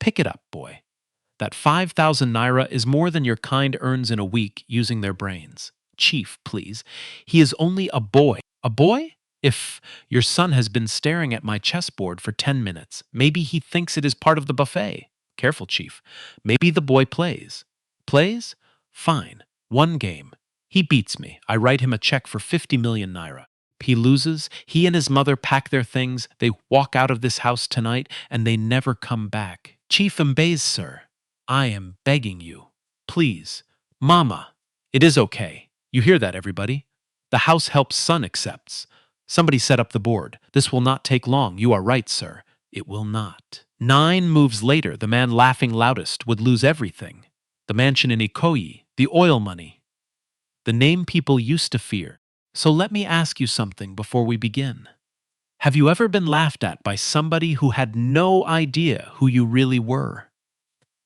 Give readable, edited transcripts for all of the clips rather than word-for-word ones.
Pick it up, boy. That 5,000 naira is more than your kind earns in a week using their brains. Chief, please. He is only a boy. A boy? If your son has been staring at my chessboard for 10 minutes, maybe he thinks it is part of the buffet. Careful, Chief. Maybe the boy plays. Plays? Fine. One game. He beats me. I write him a check for 50 million naira. He loses. He and his mother pack their things. They walk out of this house tonight, and they never come back. Chief Mbaze, sir. I am begging you. Please. Mama. It is okay. You hear that, everybody? The house helps son accepts. Somebody set up the board. This will not take long. You are right, sir. It will not. 9 moves later, the man laughing loudest would lose everything. The mansion in Ikoyi, the oil money. The name people used to fear. So let me ask you something before we begin. Have you ever been laughed at by somebody who had no idea who you really were?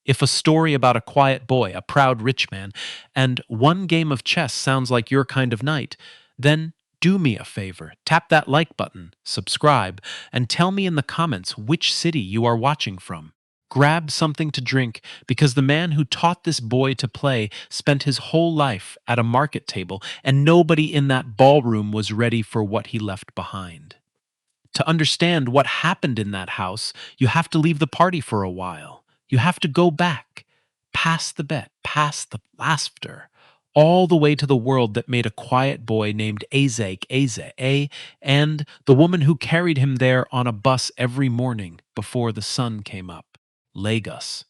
If a story about a quiet boy, a proud rich man, and one game of chess sounds like your kind of night, then do me a favor, tap that like button, subscribe, and tell me in the comments which city you are watching from. Grab something to drink, because the man who taught this boy to play spent his whole life at a market table, and nobody in that ballroom was ready for what he left behind. To understand what happened in that house, you have to leave the party for a while. You have to go back, past the bet, past the laughter, all the way to the world that made a quiet boy named Ezeike, and the woman who carried him there on a bus every morning before the sun came up. Lagos,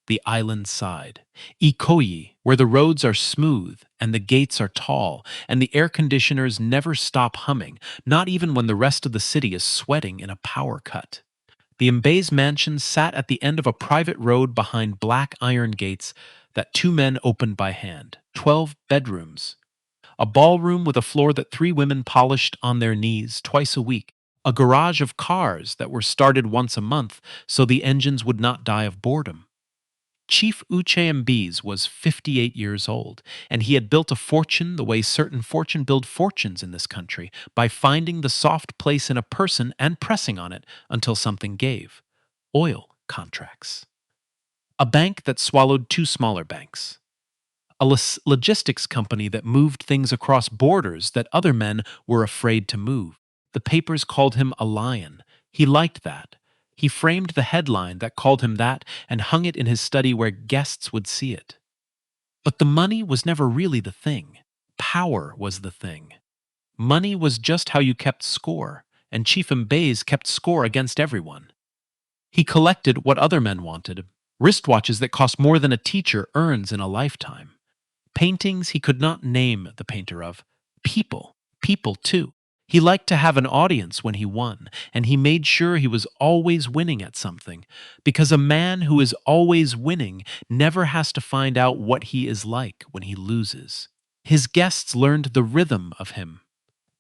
the island side. Ikoyi, where the roads are smooth and the gates are tall and the air conditioners never stop humming, not even when the rest of the city is sweating in a power cut. The Mbaze mansion sat at the end of a private road behind black iron gates that 2 men opened by hand. 12 bedrooms. A ballroom with a floor that 3 women polished on their knees twice a week. A garage of cars that were started once a month so the engines would not die of boredom. Chief Uche Mbaze was 58 years old, and he had built a fortune the way certain fortune build fortunes in this country, by finding the soft place in a person and pressing on it until something gave. Oil contracts. A bank that swallowed 2 smaller banks. A logistics company that moved things across borders that other men were afraid to move. The papers called him a lion. He liked that. He framed the headline that called him that and hung it in his study where guests would see it. But the money was never really the thing. Power was the thing. Money was just how you kept score, and Chief Mbaze kept score against everyone. He collected what other men wanted, wristwatches that cost more than a teacher earns in a lifetime. Paintings he could not name the painter of. People too. He liked to have an audience when he won, and he made sure he was always winning at something, because a man who is always winning never has to find out what he is like when he loses. His guests learned the rhythm of him.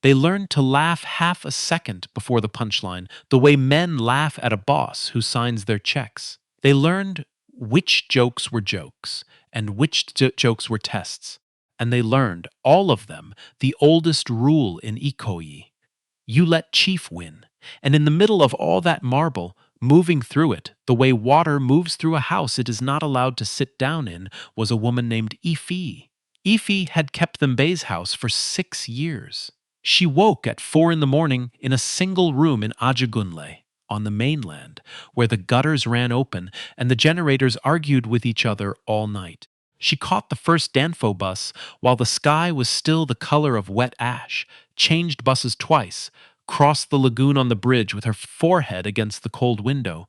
They learned to laugh half a second before the punchline, the way men laugh at a boss who signs their checks. They learned which jokes were jokes and which jokes were tests. And they learned, all of them, the oldest rule in Ikoyi. You let Chief win. And in the middle of all that marble, moving through it, the way water moves through a house it is not allowed to sit down in, was a woman named Ife. Ife had kept the Mbaze house for 6 years. She woke at 4 in the morning in a single room in Ajegunle, on the mainland, where the gutters ran open and the generators argued with each other all night. She caught the first danfo bus while the sky was still the color of wet ash, changed buses twice, crossed the lagoon on the bridge with her forehead against the cold window,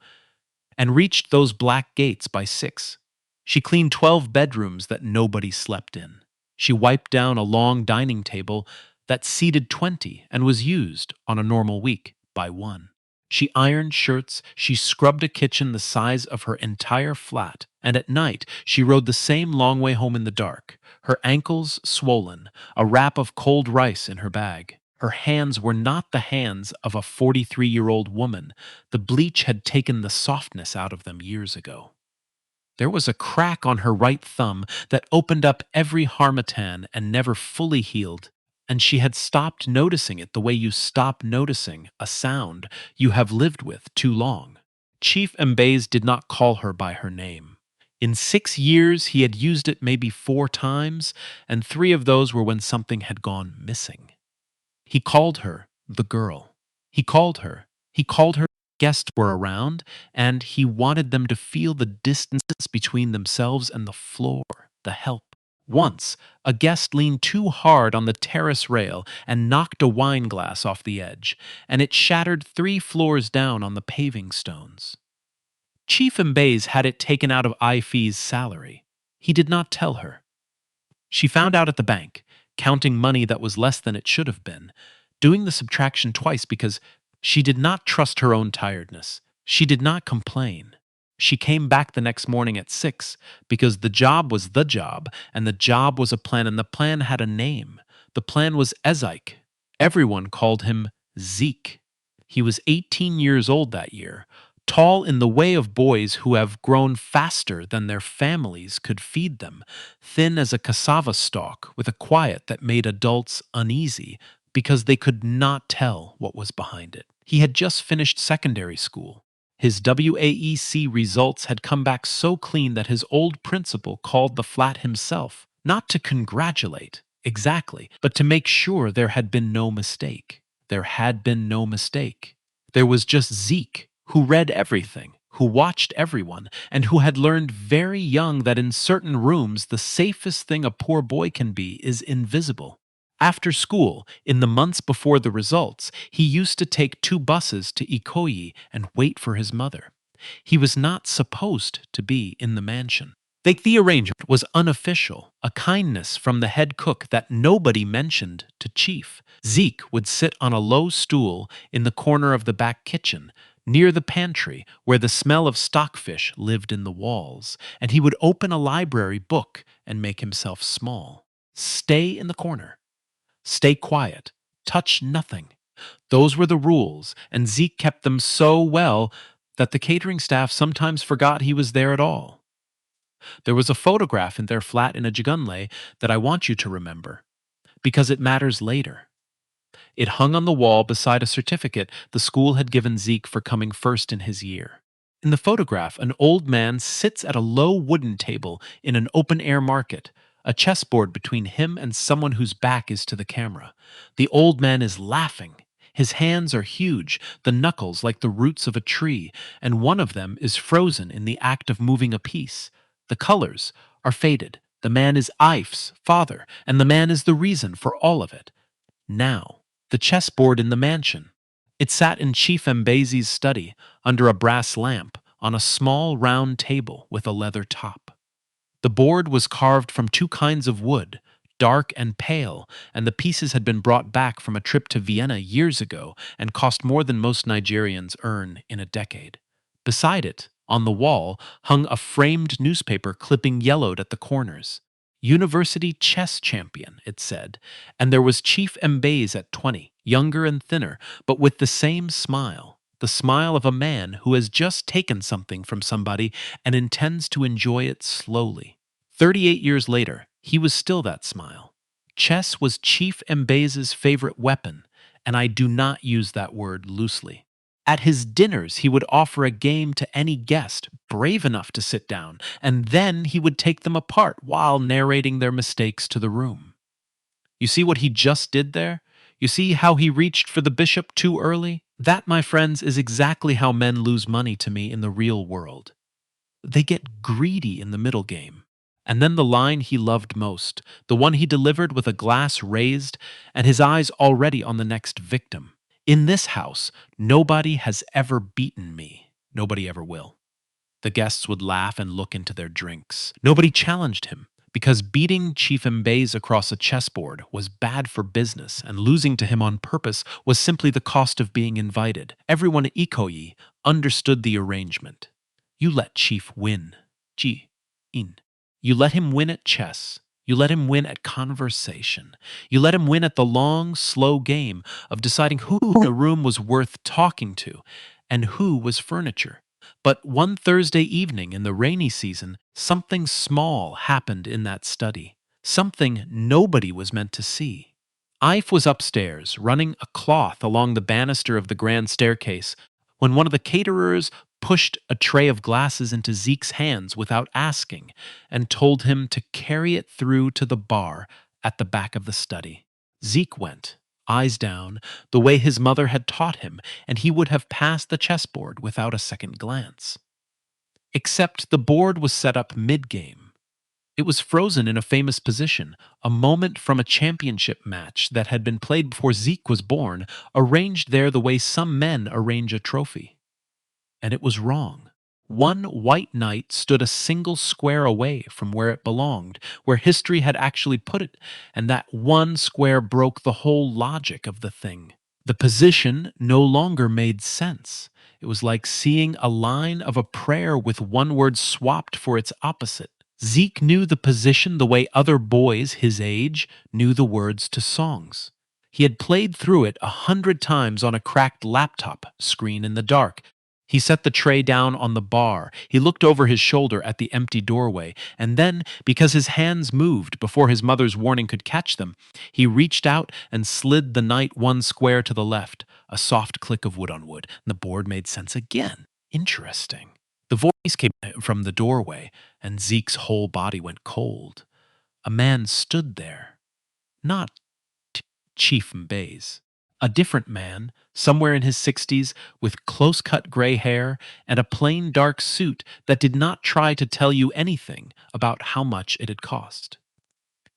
and reached those black gates by 6. She cleaned 12 bedrooms that nobody slept in. She wiped down a long dining table that seated 20 and was used, on a normal week, by 1. She ironed shirts, she scrubbed a kitchen the size of her entire flat, and at night she rode the same long way home in the dark, her ankles swollen, a wrap of cold rice in her bag. Her hands were not the hands of a 43-year-old woman. The bleach had taken the softness out of them years ago. There was a crack on her right thumb that opened up every harmattan and never fully healed, and she had stopped noticing it the way you stop noticing a sound you have lived with too long. Chief Mbaze did not call her by her name. In 6 years, he had used it maybe 4 times, and 3 of those were when something had gone missing. He called her the girl. He called her. He called her. Guests were around, and he wanted them to feel the distance between themselves and the floor, the help. Once, a guest leaned too hard on the terrace rail and knocked a wine glass off the edge, and it shattered 3 floors down on the paving stones. Chief Mbaze had it taken out of Ife's salary. He did not tell her. She found out at the bank, counting money that was less than it should have been, doing the subtraction twice because she did not trust her own tiredness. She did not complain. She came back the next morning at 6 because the job was the job, and the job was a plan, and the plan had a name. The plan was Ezeike. Everyone called him Zeke. He was 18 years old that year, tall in the way of boys who have grown faster than their families could feed them, thin as a cassava stalk, with a quiet that made adults uneasy because they could not tell what was behind it. He had just finished secondary school. His WAEC results had come back so clean that his old principal called the flat himself, not to congratulate, exactly, but to make sure there had been no mistake. There had been no mistake. There was just Zeke, who read everything, who watched everyone, and who had learned very young that in certain rooms the safest thing a poor boy can be is invisible. After school, in the months before the results, he used to take 2 buses to Ikoyi and wait for his mother. He was not supposed to be in the mansion. The arrangement was unofficial, a kindness from the head cook that nobody mentioned to Chief. Zeke would sit on a low stool in the corner of the back kitchen, near the pantry where the smell of stockfish lived in the walls, and he would open a library book and make himself small. Stay in the corner. Stay quiet. Touch nothing. Those were the rules, and Zeke kept them so well that the catering staff sometimes forgot he was there at all. There was a photograph in their flat in Ajegunle that I want you to remember, because it matters later. It hung on the wall beside a certificate the school had given Zeke for coming first in his year. In the photograph, an old man sits at a low wooden table in an open-air market, a chessboard between him and someone whose back is to the camera. The old man is laughing. His hands are huge, the knuckles like the roots of a tree, and one of them is frozen in the act of moving a piece. The colors are faded. The man is Ife's father, and the man is the reason for all of it. Now, the chessboard in the mansion. It sat in Chief Mbaze's study, under a brass lamp, on a small round table with a leather top. The board was carved from 2 kinds of wood, dark and pale, and the pieces had been brought back from a trip to Vienna years ago and cost more than most Nigerians earn in a decade. Beside it, on the wall, hung a framed newspaper clipping yellowed at the corners. University chess champion, it said, and there was Chief Mbaze at 20, younger and thinner, but with the same smile, the smile of a man who has just taken something from somebody and intends to enjoy it slowly. 38 years later, he was still that smile. Chess was Chief Mbaze's favorite weapon, and I do not use that word loosely. At his dinners, he would offer a game to any guest brave enough to sit down, and then he would take them apart while narrating their mistakes to the room. You see what he just did there? You see how he reached for the bishop too early? That, my friends, is exactly how men lose money to me in the real world. They get greedy in the middle game. And then the line he loved most, the one he delivered with a glass raised and his eyes already on the next victim. In this house, nobody has ever beaten me. Nobody ever will. The guests would laugh and look into their drinks. Nobody challenged him, because beating Chief Mbaze across a chessboard was bad for business, and losing to him on purpose was simply the cost of being invited. Everyone at Ikoyi understood the arrangement. You let Chief win. In. You let him win at chess. You let him win at conversation. You let him win at the long, slow game of deciding who in a room was worth talking to and who was furniture. But one Thursday evening in the rainy season, something small happened in that study. Something nobody was meant to see. Ife was upstairs, running a cloth along the banister of the grand staircase, when one of the caterers pushed a tray of glasses into Zeke's hands without asking and told him to carry it through to the bar at the back of the study. Zeke went, eyes down, the way his mother had taught him, and he would have passed the chessboard without a second glance. Except the board was set up mid-game. It was frozen in a famous position, a moment from a championship match that had been played before Zeke was born, arranged there the way some men arrange a trophy. And it was wrong. One white knight stood a single square away from where it belonged, where history had actually put it, and that one square broke the whole logic of the thing. The position no longer made sense. It was like seeing a line of a prayer with one word swapped for its opposite. Zeke knew the position the way other boys his age knew the words to songs. He had played through it 100 times on a cracked laptop screen in the dark. He set the tray down on the bar. He looked over his shoulder at the empty doorway, and then, because his hands moved before his mother's warning could catch them, he reached out and slid the knight one square to the left. A soft click of wood on wood, and the board made sense again. Interesting. The voice came from the doorway, and Zeke's whole body went cold. A man stood there. Not Chief Mbaze. A different man, somewhere in his 60s, with close-cut gray hair and a plain dark suit that did not try to tell you anything about how much it had cost.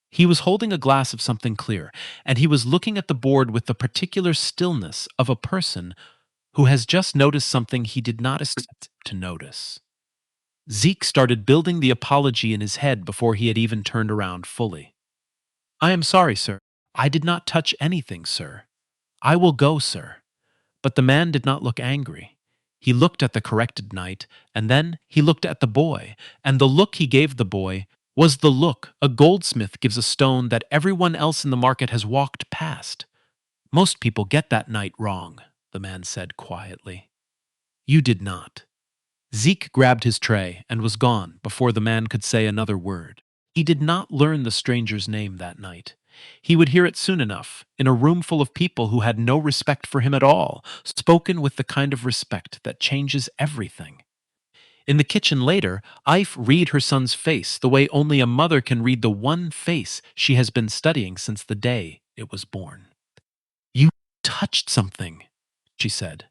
He was holding a glass of something clear, and he was looking at the board with the particular stillness of a person who has just noticed something he did not expect to notice. Zeke started building the apology in his head before he had even turned around fully. "I am sorry, sir. I did not touch anything, sir. I will go, sir." But the man did not look angry. He looked at the corrected knight, and then he looked at the boy, and the look he gave the boy was the look a goldsmith gives a stone that everyone else in the market has walked past. "Most people get that knight wrong," the man said quietly. "You did not." Zeke grabbed his tray and was gone before the man could say another word. He did not learn the stranger's name that night. He would hear it soon enough, in a room full of people who had no respect for him at all, spoken with the kind of respect that changes everything. In the kitchen later, Ife read her son's face the way only a mother can read the one face she has been studying since the day it was born. "You touched something," she said.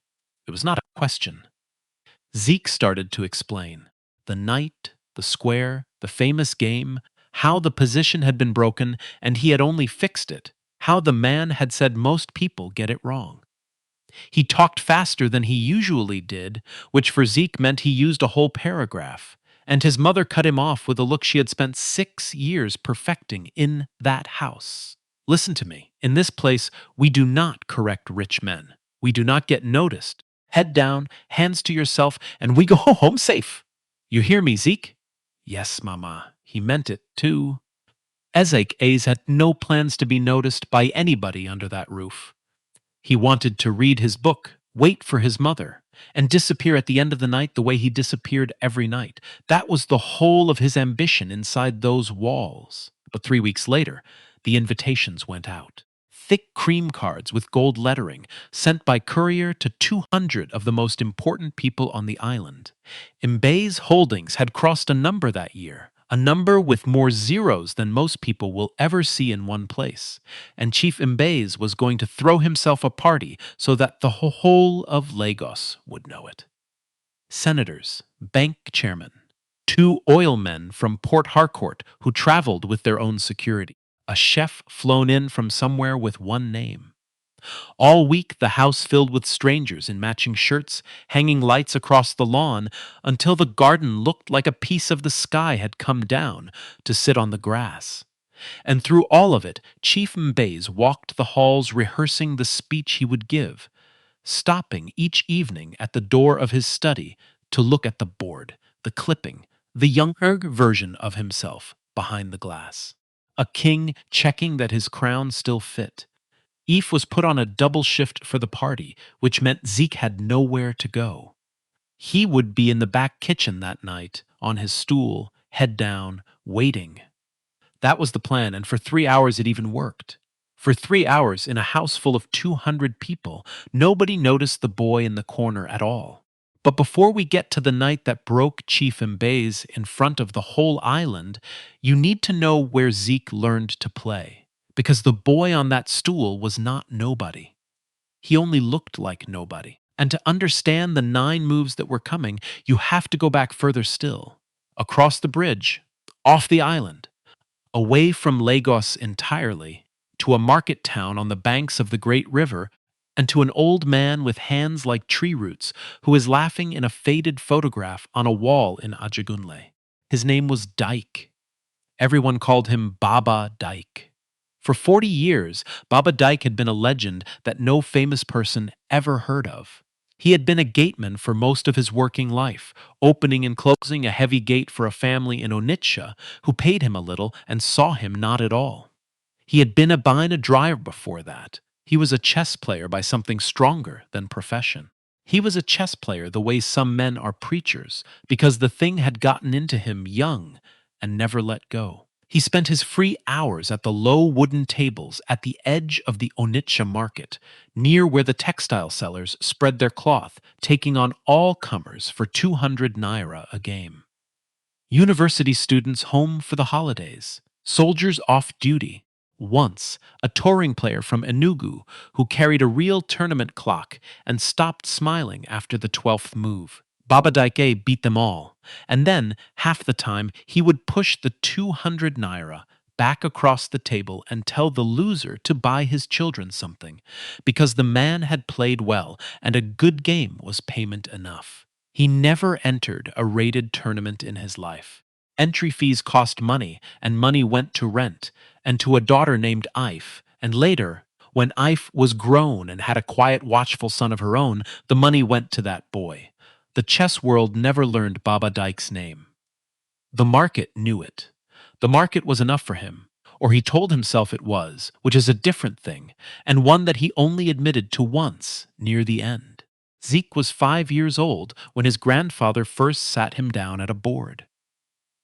It was not a question. Zeke started to explain. The knight, the square, the famous game, how the position had been broken and he had only fixed it, how the man had said most people get it wrong. He talked faster than he usually did, which for Zeke meant he used a whole paragraph, and his mother cut him off with a look she had spent 6 years perfecting in that house. "Listen to me. In this place, we do not correct rich men. We do not get noticed. Head down, hands to yourself, and we go home safe. You hear me, Zeke?" "Yes, Mama." He meant it, too. Ezeike had no plans to be noticed by anybody under that roof. He wanted to read his book, wait for his mother, and disappear at the end of the night the way he disappeared every night. That was the whole of his ambition inside those walls. But 3 weeks later, the invitations went out. Thick cream cards with gold lettering, sent by courier to 200 of the most important people on the island. Mbaze Holdings had crossed a number that year, a number with more zeros than most people will ever see in one place, and Chief Mbaze was going to throw himself a party so that the whole of Lagos would know it. Senators, bank chairmen, 2 oilmen from Port Harcourt who traveled with their own security, a chef flown in from somewhere with one name. All week the house filled with strangers in matching shirts, hanging lights across the lawn, until the garden looked like a piece of the sky had come down to sit on the grass. And through all of it, Chief Mbaze walked the halls rehearsing the speech he would give, stopping each evening at the door of his study to look at the board, the clipping, the younger version of himself behind the glass. A king checking that his crown still fit. Eve was put on a double shift for the party, which meant Zeke had nowhere to go. He would be in the back kitchen that night, on his stool, head down, waiting. That was the plan, and for 3 hours it even worked. For 3 hours, in a house full of 200 people, nobody noticed the boy in the corner at all. But before we get to the night that broke Chief Mbaze in front of the whole island, you need to know where Zeke learned to play. Because the boy on that stool was not nobody. He only looked like nobody. And to understand the 9 moves that were coming, you have to go back further still. Across the bridge, off the island, away from Lagos entirely, to a market town on the banks of the great river, and to an old man with hands like tree roots who is laughing in a faded photograph on a wall in Ajegunle. His name was Dyke. Everyone called him Baba Dyke. For 40 years, Baba Dyke had been a legend that no famous person ever heard of. He had been a gateman for most of his working life, opening and closing a heavy gate for a family in Onitsha who paid him a little and saw him not at all. He had been a bina driver before that. He was a chess player by something stronger than profession. He was a chess player the way some men are preachers, because the thing had gotten into him young and never let go. He spent his free hours at the low wooden tables at the edge of the Onitsha market, near where the textile sellers spread their cloth, taking on all comers for 200 naira a game. University students home for the holidays, soldiers off duty. Once, a touring player from Enugu who carried a real tournament clock and stopped smiling after the 12th move. Baba Daike beat them all, and then, half the time, he would push the 200 naira back across the table and tell the loser to buy his children something, because the man had played well and a good game was payment enough. He never entered a rated tournament in his life. Entry fees cost money, and money went to rent, and to a daughter named Ife, and later, when Ife was grown and had a quiet, watchful son of her own, the money went to that boy. The chess world never learned Baba Dyke's name. The market knew it. The market was enough for him, or he told himself it was, which is a different thing, and one that he only admitted to once near the end. Zeke was 5 years old when his grandfather first sat him down at a board.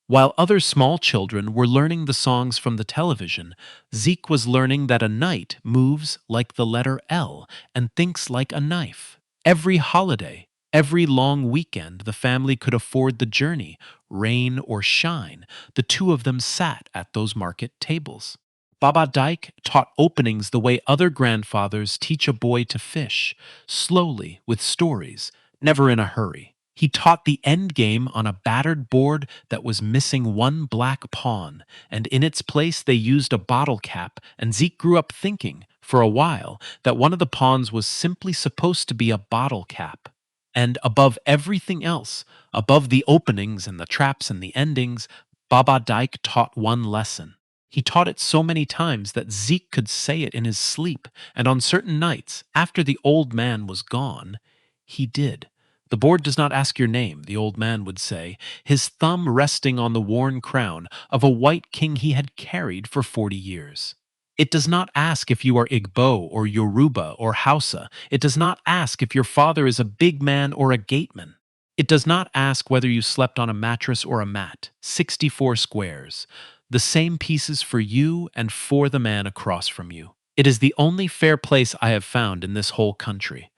While other small children were learning the songs from the television, Zeke was learning that a knight moves like the letter L and thinks like a knife. Every holiday, every long weekend the family could afford the journey, rain or shine, the two of them sat at those market tables. Baba Dyke taught openings the way other grandfathers teach a boy to fish, slowly, with stories, never in a hurry. He taught the end game on a battered board that was missing one black pawn, and in its place they used a bottle cap, and Zeke grew up thinking, for a while, that one of the pawns was simply supposed to be a bottle cap. And above everything else, above the openings and the traps and the endings, Baba Dyke taught one lesson. He taught it so many times that Zeke could say it in his sleep, and on certain nights, after the old man was gone, he did. The board does not ask your name, the old man would say, his thumb resting on the worn crown of a white king he had carried for 40 years. It does not ask if you are Igbo or Yoruba or Hausa. It does not ask if your father is a big man or a gateman. It does not ask whether you slept on a mattress or a mat, 64 squares, the same pieces for you and for the man across from you. It is the only fair place I have found in this whole country.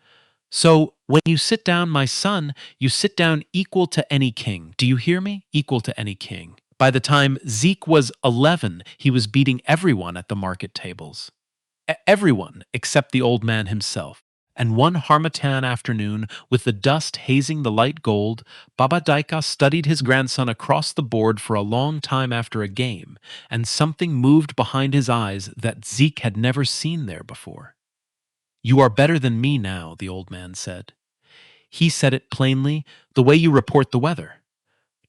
So, when you sit down, my son, you sit down equal to any king. Do you hear me? Equal to any king. By the time Zeke was 11, he was beating everyone at the market tables. Everyone except the old man himself. And one Harmattan afternoon, with the dust hazing the light gold, Baba Daika studied his grandson across the board for a long time after a game, and something moved behind his eyes that Zeke had never seen there before. "You are better than me now," the old man said. He said it plainly, the way you report the weather.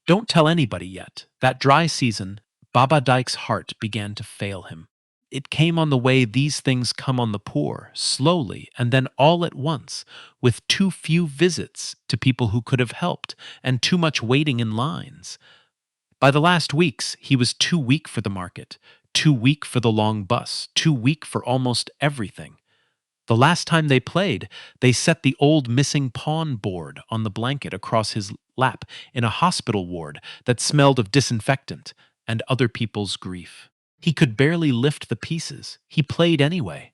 Don't tell anybody yet. That dry season, Baba Dyke's heart began to fail him. It came on the way these things come on the poor, slowly, and then all at once, with too few visits to people who could have helped, and too much waiting in lines. By the last weeks, he was too weak for the market, too weak for the long bus, too weak for almost everything. The last time they played, they set the old missing pawn board on the blanket across his lap in a hospital ward that smelled of disinfectant and other people's grief. He could barely lift the pieces. He played anyway.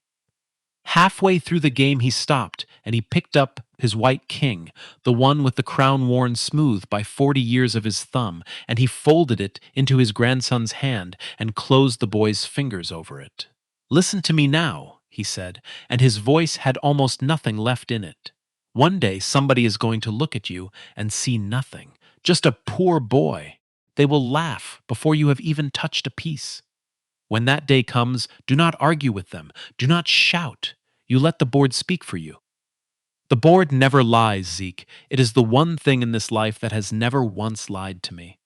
Halfway through the game, he stopped and he picked up his white king, the one with the crown worn smooth by 40 years of his thumb, and he folded it into his grandson's hand and closed the boy's fingers over it. Listen to me now, he said, and his voice had almost nothing left in it. One day somebody is going to look at you and see nothing, just a poor boy. They will laugh before you have even touched a piece. When that day comes, do not argue with them. Do not shout. You let the board speak for you. The board never lies, Zeke. It is the one thing in this life that has never once lied to me.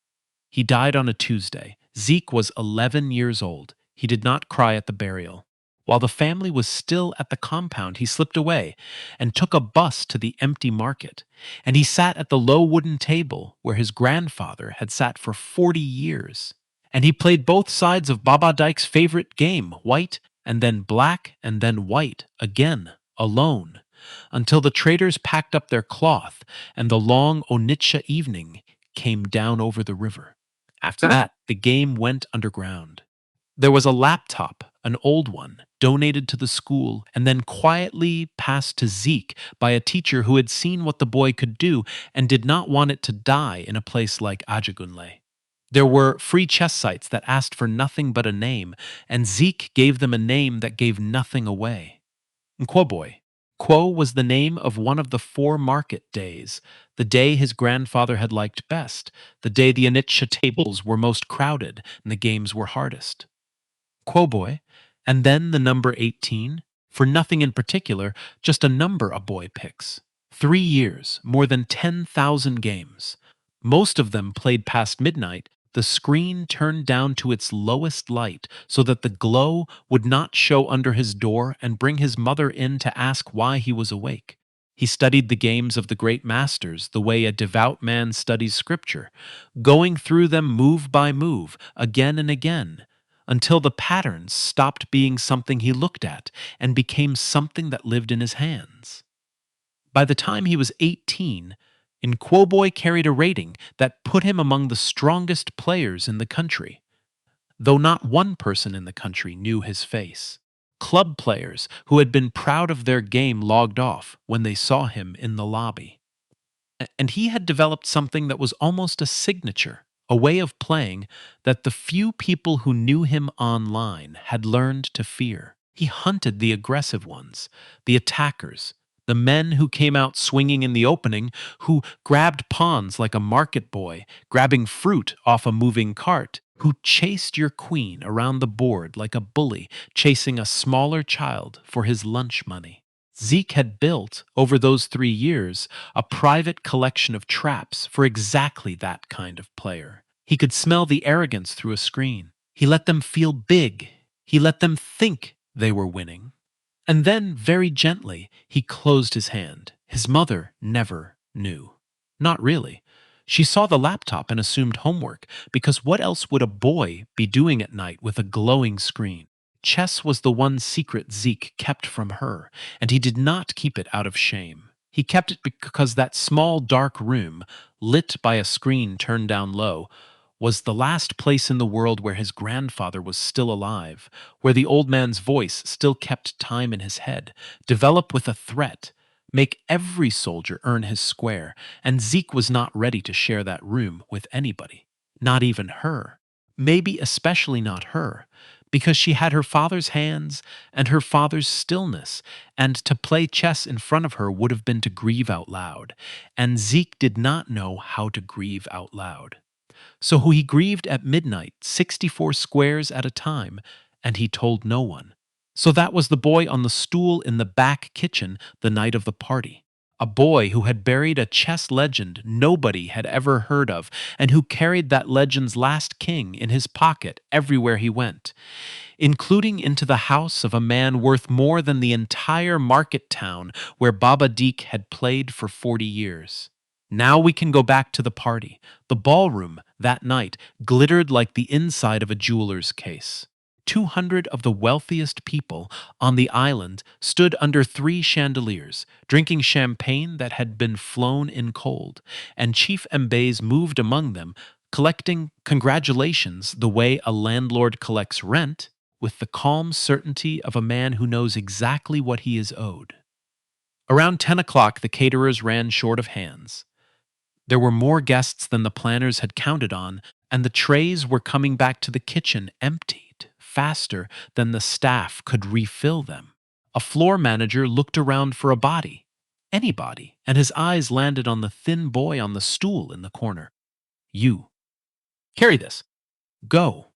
He died on a Tuesday. Zeke was 11 years old. He did not cry at the burial. While the family was still at the compound, he slipped away and took a bus to the empty market. And he sat at the low wooden table where his grandfather had sat for 40 years. And he played both sides of Baba Dyke's favorite game, white and then black and then white, again, alone, until the traders packed up their cloth and the long Onitsha evening came down over the river. After that, the game went underground. There was a laptop, an old one, donated to the school and then quietly passed to Zeke by a teacher who had seen what the boy could do and did not want it to die in a place like Ajegunle. There were free chess sites that asked for nothing but a name, and Zeke gave them a name that gave nothing away. Nkwoboy. Kwo was the name of one of the 4 market days, the day his grandfather had liked best, the day the Onitsha tables were most crowded and the games were hardest. Quoboy, and then the number 18, for nothing in particular, just a number a boy picks. 3 years, more than 10,000 games. Most of them played past midnight, the screen turned down to its lowest light so that the glow would not show under his door and bring his mother in to ask why he was awake. He studied the games of the great masters the way a devout man studies scripture, going through them move by move, again and again, until the patterns stopped being something he looked at and became something that lived in his hands. By the time he was 18, Nkwoboy carried a rating that put him among the strongest players in the country, though not one person in the country knew his face. Club players who had been proud of their game logged off when they saw him in the lobby. And he had developed something that was almost a signature, a way of playing that the few people who knew him online had learned to fear. He hunted the aggressive ones, the attackers, the men who came out swinging in the opening, who grabbed pawns like a market boy, grabbing fruit off a moving cart, who chased your queen around the board like a bully chasing a smaller child for his lunch money. Zeke had built, over those 3 years, a private collection of traps for exactly that kind of player. He could smell the arrogance through a screen. He let them feel big. He let them think they were winning. And then, very gently, he closed his hand. His mother never knew. Not really. She saw the laptop and assumed homework, because what else would a boy be doing at night with a glowing screen? Chess was the one secret Zeke kept from her, and he did not keep it out of shame. He kept it because that small dark room, lit by a screen turned down low, was the last place in the world where his grandfather was still alive, where the old man's voice still kept time in his head, develop with a threat, make every soldier earn his square, and Zeke was not ready to share that room with anybody, not even her, maybe especially not her, because she had her father's hands and her father's stillness, and to play chess in front of her would have been to grieve out loud, and Zeke did not know how to grieve out loud. So he grieved at midnight, 64 squares at a time, and he told no one. So that was the boy on the stool in the back kitchen the night of the party. A boy who had buried a chess legend nobody had ever heard of, and who carried that legend's last king in his pocket everywhere he went, including into the house of a man worth more than the entire market town where Baba Deek had played for 40 years. Now we can go back to the party. The ballroom, that night, glittered like the inside of a jeweler's case. 200 of the wealthiest people on the island stood under 3 chandeliers, drinking champagne that had been flown in cold, and Chief Mbaze moved among them, collecting congratulations the way a landlord collects rent, with the calm certainty of a man who knows exactly what he is owed. Around 10 o'clock, the caterers ran short of hands. There were more guests than the planners had counted on, and the trays were coming back to the kitchen emptied faster than the staff could refill them. A floor manager looked around for a body, anybody, and his eyes landed on the thin boy on the stool in the corner. You. Carry this. Go.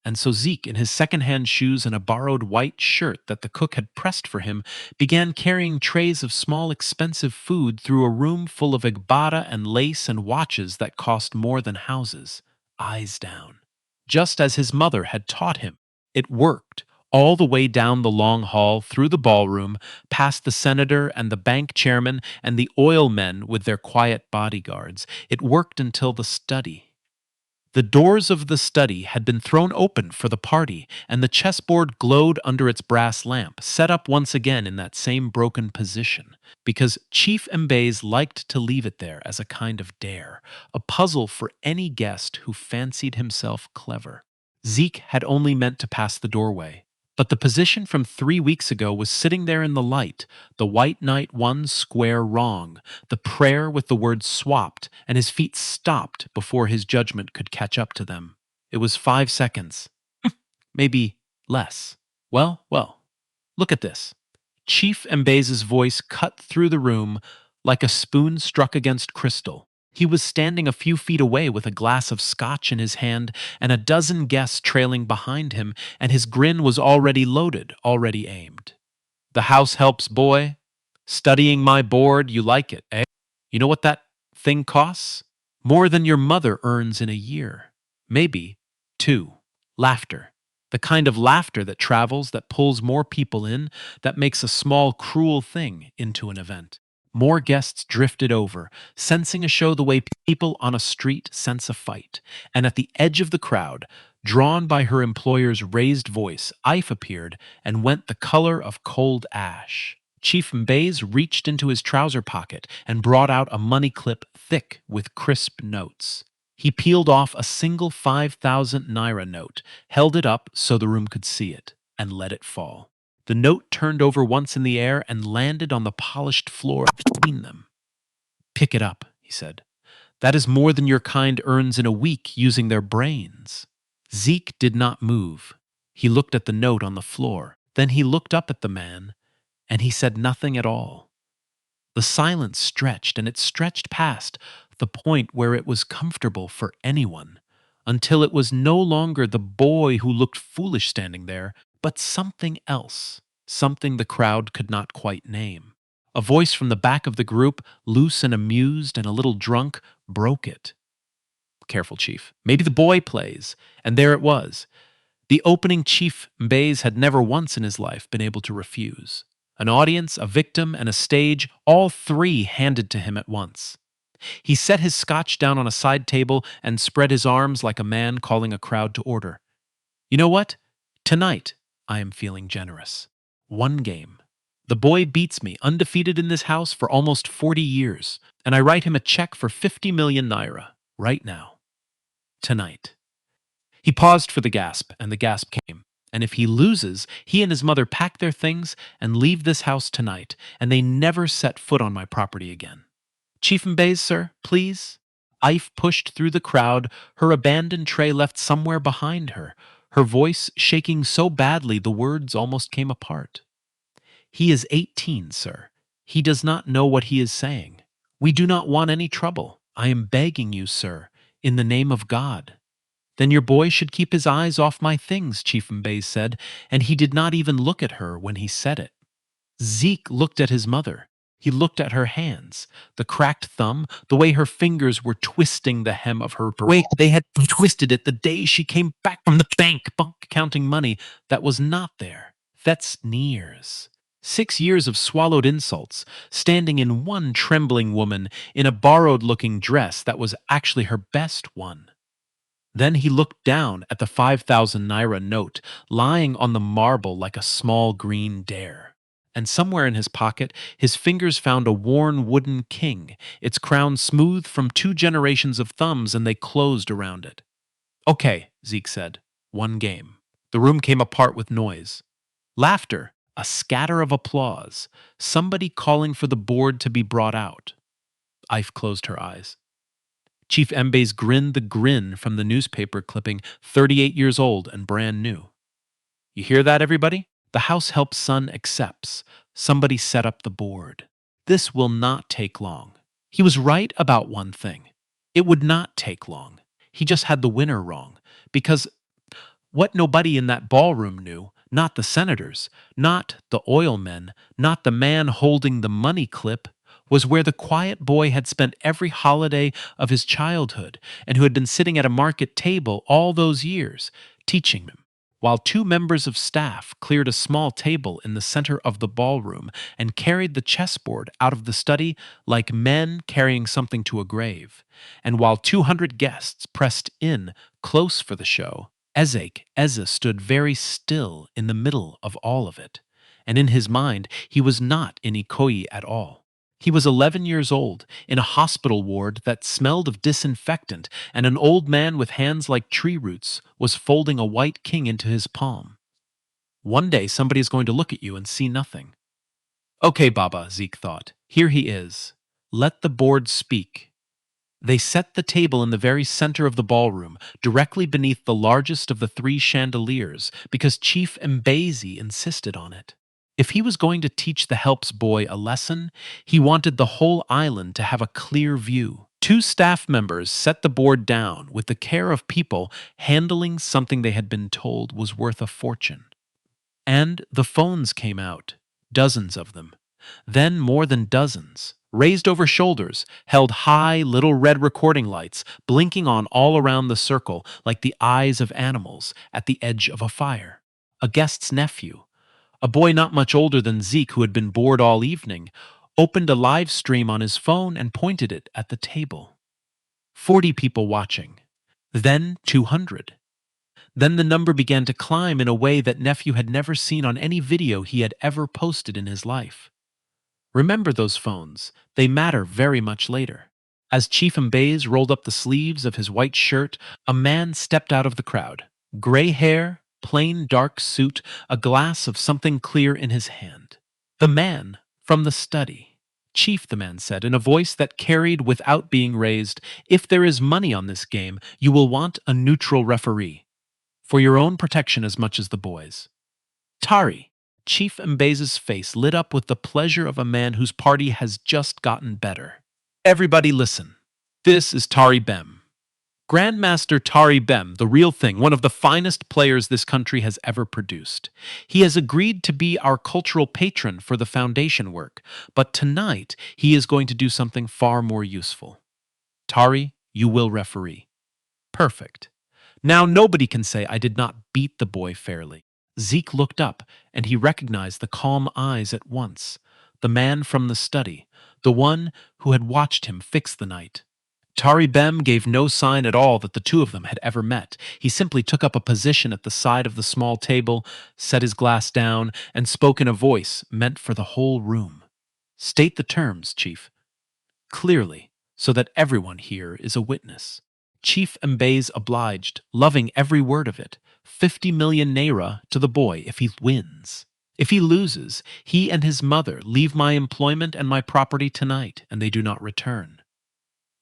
And so Zeke, in his second-hand shoes and a borrowed white shirt that the cook had pressed for him, began carrying trays of small expensive food through a room full of Igbada and lace and watches that cost more than houses, eyes down. Just as his mother had taught him. It worked, all the way down the long hall, through the ballroom, past the senator and the bank chairman and the oil men with their quiet bodyguards. It worked until the study. The doors of the study had been thrown open for the party, and the chessboard glowed under its brass lamp, set up once again in that same broken position, because Chief Mbaze liked to leave it there as a kind of dare, a puzzle for any guest who fancied himself clever. Zeke had only meant to pass the doorway, but the position from 3 weeks ago was sitting there in the light, the white knight one square wrong, the prayer with the words swapped, and his feet stopped before his judgment could catch up to them. It was 5 seconds. Maybe less. Well, look at this. Chief Mbaze's voice cut through the room like a spoon struck against crystal. He was standing a few feet away with a glass of scotch in his hand and a dozen guests trailing behind him, and his grin was already loaded, already aimed. The house helps, boy. Studying my board, you like it, eh? You know what that thing costs? More than your mother earns in a year. Maybe, two. Laughter. The kind of laughter that travels, that pulls more people in, that makes a small, cruel thing into an event. More guests drifted over, sensing a show the way people on a street sense a fight. And at the edge of the crowd, drawn by her employer's raised voice, Ife appeared and went the color of cold ash. Chief Mbaze reached into his trouser pocket and brought out a money clip thick with crisp notes. He peeled off a single 5,000 naira note, held it up so the room could see it, and let it fall. The note turned over once in the air and landed on the polished floor between them. Pick it up, he said. That is more than your kind earns in a week using their brains. Zeke did not move. He looked at the note on the floor. Then he looked up at the man, and he said nothing at all. The silence stretched, and it stretched past the point where it was comfortable for anyone, until it was no longer the boy who looked foolish standing there, but something else, something the crowd could not quite name. A voice from the back of the group, loose and amused and a little drunk, broke it. Careful, Chief. Maybe the boy plays. And there it was. The opening Chief Mbaze had never once in his life been able to refuse. An audience, a victim, and a stage, all three handed to him at once. He set his scotch down on a side table and spread his arms like a man calling a crowd to order. You know what? Tonight, I am feeling generous. One game. The boy beats me, undefeated in this house for almost 40 years, and I write him a check for 50 million naira, right now. Tonight. He paused for the gasp, and the gasp came. And if he loses, he and his mother pack their things and leave this house tonight, and they never set foot on my property again. Chief Mbaze, sir, please? Ife pushed through the crowd, her abandoned tray left somewhere behind her, her voice shaking so badly the words almost came apart. He is 18, sir. He does not know what he is saying. We do not want any trouble. I am begging you, sir, in the name of God. Then your boy should keep his eyes off my things, Chief Mbaze said, and he did not even look at her when he said it. Zeke looked at his mother. He looked at her hands, the cracked thumb, the way her fingers were twisting the hem of her way they had twisted it the day she came back from the bank counting money that was not there. That's years. 6 years of swallowed insults, standing in one trembling woman in a borrowed-looking dress that was actually her best one. Then he looked down at the 5,000 naira note lying on the marble like a small green dare. And somewhere in his pocket, his fingers found a worn wooden king, its crown smooth from 2 generations of thumbs, and they closed around it. Okay, Zeke said. One game. The room came apart with noise. Laughter, a scatter of applause, somebody calling for the board to be brought out. Ife closed her eyes. Chief Mbaze grinned the grin from the newspaper clipping, 38 years old and brand new. You hear that, everybody? The house help son accepts. Somebody set up the board. This will not take long. He was right about one thing. It would not take long. He just had the winner wrong. Because what nobody in that ballroom knew, not the senators, not the oil men, not the man holding the money clip, was where the quiet boy had spent every holiday of his childhood and who had been sitting at a market table all those years, teaching him, while two members of staff cleared a small table in the center of the ballroom and carried the chessboard out of the study like men carrying something to a grave, and while 200 guests pressed in close for the show, Ezeike stood very still in the middle of all of it, and in his mind he was not in Ikoyi at all. He was 11 years old, in a hospital ward that smelled of disinfectant, and an old man with hands like tree roots was folding a white king into his palm. One day somebody is going to look at you and see nothing. Okay, Baba, Zeke thought. Here he is. Let the board speak. They set the table in the very center of the ballroom, directly beneath the largest of the three chandeliers, because Chief Mbaze insisted on it. If he was going to teach the help's boy a lesson, he wanted the whole island to have a clear view. Two staff members set the board down with the care of people handling something they had been told was worth a fortune. And the phones came out, dozens of them. Then more than dozens, raised over shoulders, held high little red recording lights, blinking on all around the circle like the eyes of animals at the edge of a fire. A guest's nephew, a boy not much older than Zeke who had been bored all evening, opened a live stream on his phone and pointed it at the table. 40 people watching. Then 200. Then the number began to climb in a way that nephew had never seen on any video he had ever posted in his life. Remember those phones. They matter very much later. As Chief Mbaze rolled up the sleeves of his white shirt, a man stepped out of the crowd. Gray hair, plain dark suit, a glass of something clear in his hand. The man from the study. Chief, the man said, in a voice that carried without being raised, if there is money on this game, you will want a neutral referee. For your own protection as much as the boys. Tari. Chief Mbaze's face lit up with the pleasure of a man whose party has just gotten better. Everybody listen. This is Tari Bem. Grandmaster Tari Bem, the real thing, one of the finest players this country has ever produced. He has agreed to be our cultural patron for the foundation work, but tonight he is going to do something far more useful. Tari, you will referee. Perfect. Now nobody can say I did not beat the boy fairly. Zeke looked up, and he recognized the calm eyes at once. The man from the study, the one who had watched him fix the night. Tari Bem gave no sign at all that the two of them had ever met. He simply took up a position at the side of the small table, set his glass down, and spoke in a voice meant for the whole room. State the terms, Chief. Clearly, so that everyone here is a witness. Chief Mbaze obliged, loving every word of it. 50 million naira to the boy if he wins. If he loses, he and his mother leave my employment and my property tonight, and they do not return.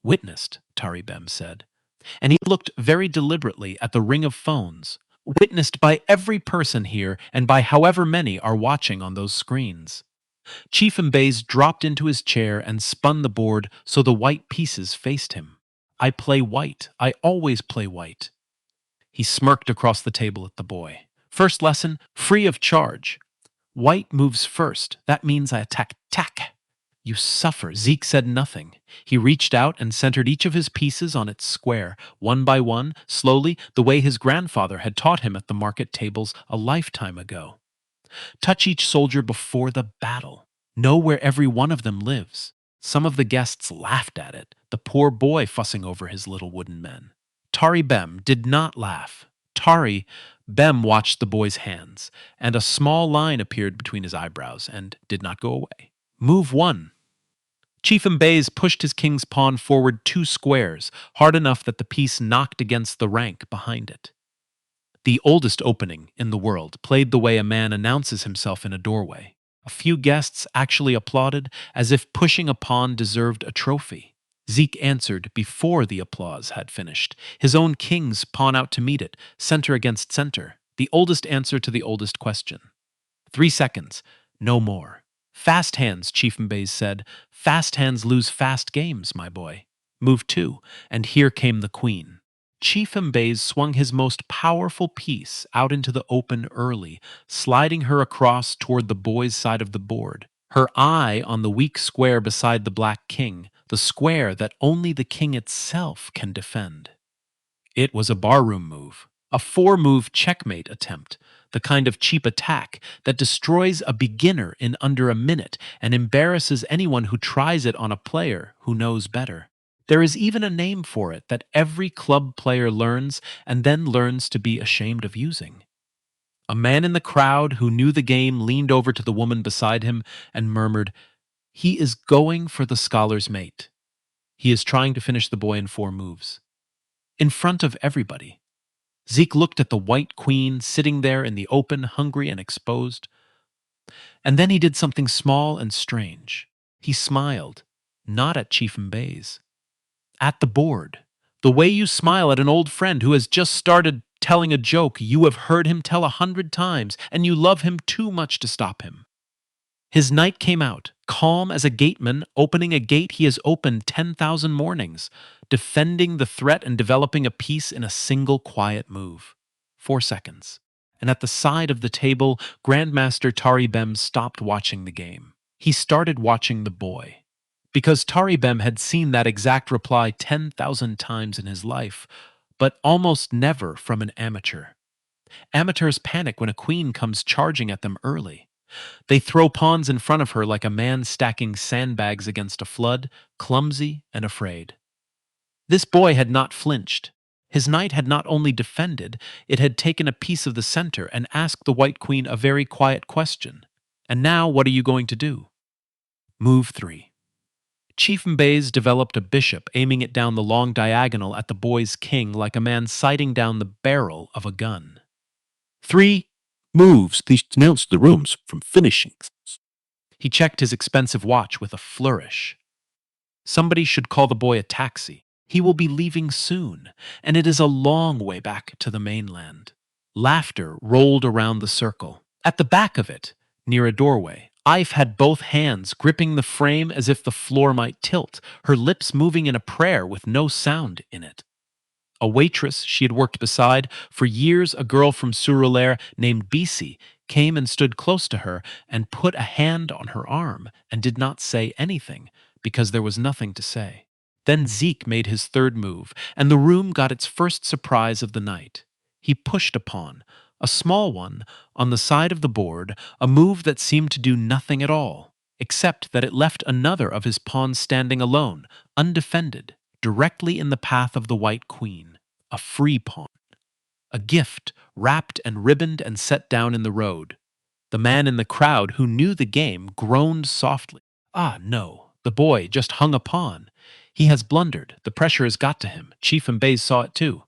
Witnessed, Tari Bem said. And he looked very deliberately at the ring of phones. Witnessed by every person here and by however many are watching on those screens. Chief Mbaze dropped into his chair and spun the board so the white pieces faced him. I play white. I always play white. He smirked across the table at the boy. First lesson, free of charge. White moves first. That means I attack. Tack. You suffer. Zeke said nothing. He reached out and centered each of his pieces on its square, one by one, slowly, the way his grandfather had taught him at the market tables a lifetime ago. Touch each soldier before the battle. Know where every one of them lives. Some of the guests laughed at it, the poor boy fussing over his little wooden men. Tari Bem did not laugh. Tari Bem watched the boy's hands, and a small line appeared between his eyebrows and did not go away. Move one. Chief Mbaze pushed his king's pawn forward 2 squares, hard enough that the piece knocked against the rank behind it. The oldest opening in the world played the way a man announces himself in a doorway. A few guests actually applauded, as if pushing a pawn deserved a trophy. Zeke answered before the applause had finished, his own king's pawn out to meet it, center against center, the oldest answer to the oldest question. 3 seconds, no more. Fast hands, Chief Mbaze said. Fast hands lose fast games, my boy. Move two, and here came the queen. Chief Mbaze swung his most powerful piece out into the open early, sliding her across toward the boy's side of the board, her eye on the weak square beside the black king, the square that only the king itself can defend. It was a barroom move, a four-move checkmate attempt, the kind of cheap attack that destroys a beginner in under a minute and embarrasses anyone who tries it on a player who knows better. There is even a name for it that every club player learns and then learns to be ashamed of using. A man in the crowd who knew the game leaned over to the woman beside him and murmured, "He is going for the scholar's mate. He is trying to finish the boy in 4 moves." In front of everybody. Zeke looked at the white queen sitting there in the open, hungry and exposed. And then he did something small and strange. He smiled, not at Chief Mbaze, at the board. The way you smile at an old friend who has just started telling a joke you have heard him tell 100 times, and you love him too much to stop him. His knight came out, calm as a gateman opening a gate he has opened 10,000 mornings, defending the threat and developing a piece in a single quiet move. 4 seconds. And at the side of the table, Grandmaster Taribem stopped watching the game. He started watching the boy. Because Taribem had seen that exact reply 10,000 times in his life, but almost never from an amateur. Amateurs panic when a queen comes charging at them early. They throw pawns in front of her like a man stacking sandbags against a flood, clumsy and afraid. This boy had not flinched. His knight had not only defended, it had taken a piece of the center and asked the White Queen a very quiet question. "And now what are you going to do?" Move 3. Chief Mbaze developed a bishop, aiming it down the long diagonal at the boy's king like a man sighting down the barrel of a gun. 3 moves denounced the rooms from finishing. He checked his expensive watch with a flourish. Somebody should call the boy a taxi. He will be leaving soon, and it is a long way back to the mainland. Laughter rolled around the circle. At the back of it, near a doorway, Ife had both hands gripping the frame as if the floor might tilt, her lips moving in a prayer with no sound in it. A waitress she had worked beside, for years a girl from Surulere named Bisi, came and stood close to her and put a hand on her arm and did not say anything because there was nothing to say. Then Zeke made his third move, and the room got its first surprise of the night. He pushed a pawn, a small one, on the side of the board, a move that seemed to do nothing at all, except that it left another of his pawns standing alone, undefended, directly in the path of the White Queen, a free pawn. A gift, wrapped and ribboned and set down in the road. The man in the crowd who knew the game groaned softly. Ah, no, the boy just hung a pawn. He has blundered. The pressure has got to him. Chief Mbaze saw it too.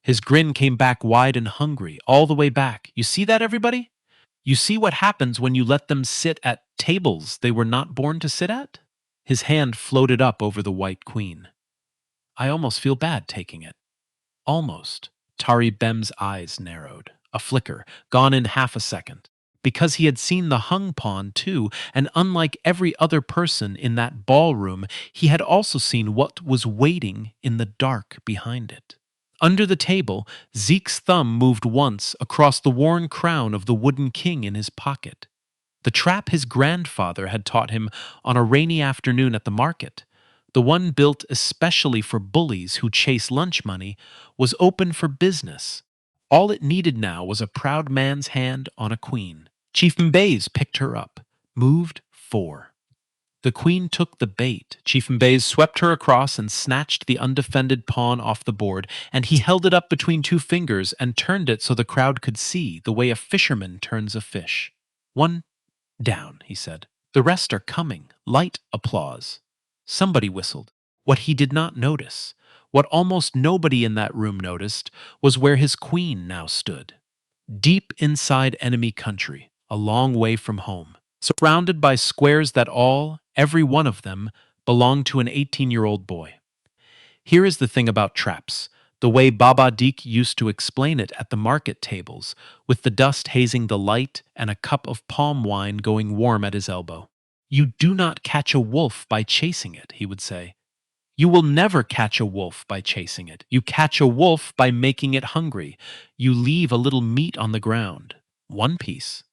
His grin came back wide and hungry, all the way back. You see that, everybody? You see what happens when you let them sit at tables they were not born to sit at? His hand floated up over the White Queen. I almost feel bad taking it. Almost. Tari Bem's eyes narrowed. A flicker, gone in half a second. Because he had seen the hung pawn too, and unlike every other person in that ballroom, he had also seen what was waiting in the dark behind it. Under the table, Zeke's thumb moved once across the worn crown of the wooden king in his pocket. The trap his grandfather had taught him on a rainy afternoon at the market, the one built especially for bullies who chase lunch money, was open for business. All it needed now was a proud man's hand on a queen. Chief Mbaze picked her up, moved 4. The queen took the bait. Chief Mbaze swept her across and snatched the undefended pawn off the board, and he held it up between 2 fingers and turned it so the crowd could see, the way a fisherman turns a fish. 1 down, he said. The rest are coming. Light applause. Somebody whistled. What he did not notice What almost nobody in that room noticed was where his queen now stood, deep inside enemy country, a long way from home, surrounded by squares that all, every one of them, belonged to an 18-year-old boy. Here is the thing about traps, the way Baba Dik used to explain it at the market tables, with the dust hazing the light and a cup of palm wine going warm at his elbow. You do not catch a wolf by chasing it, he would say. You will never catch a wolf by chasing it. You catch a wolf by making it hungry. You leave a little meat on the ground, one piece.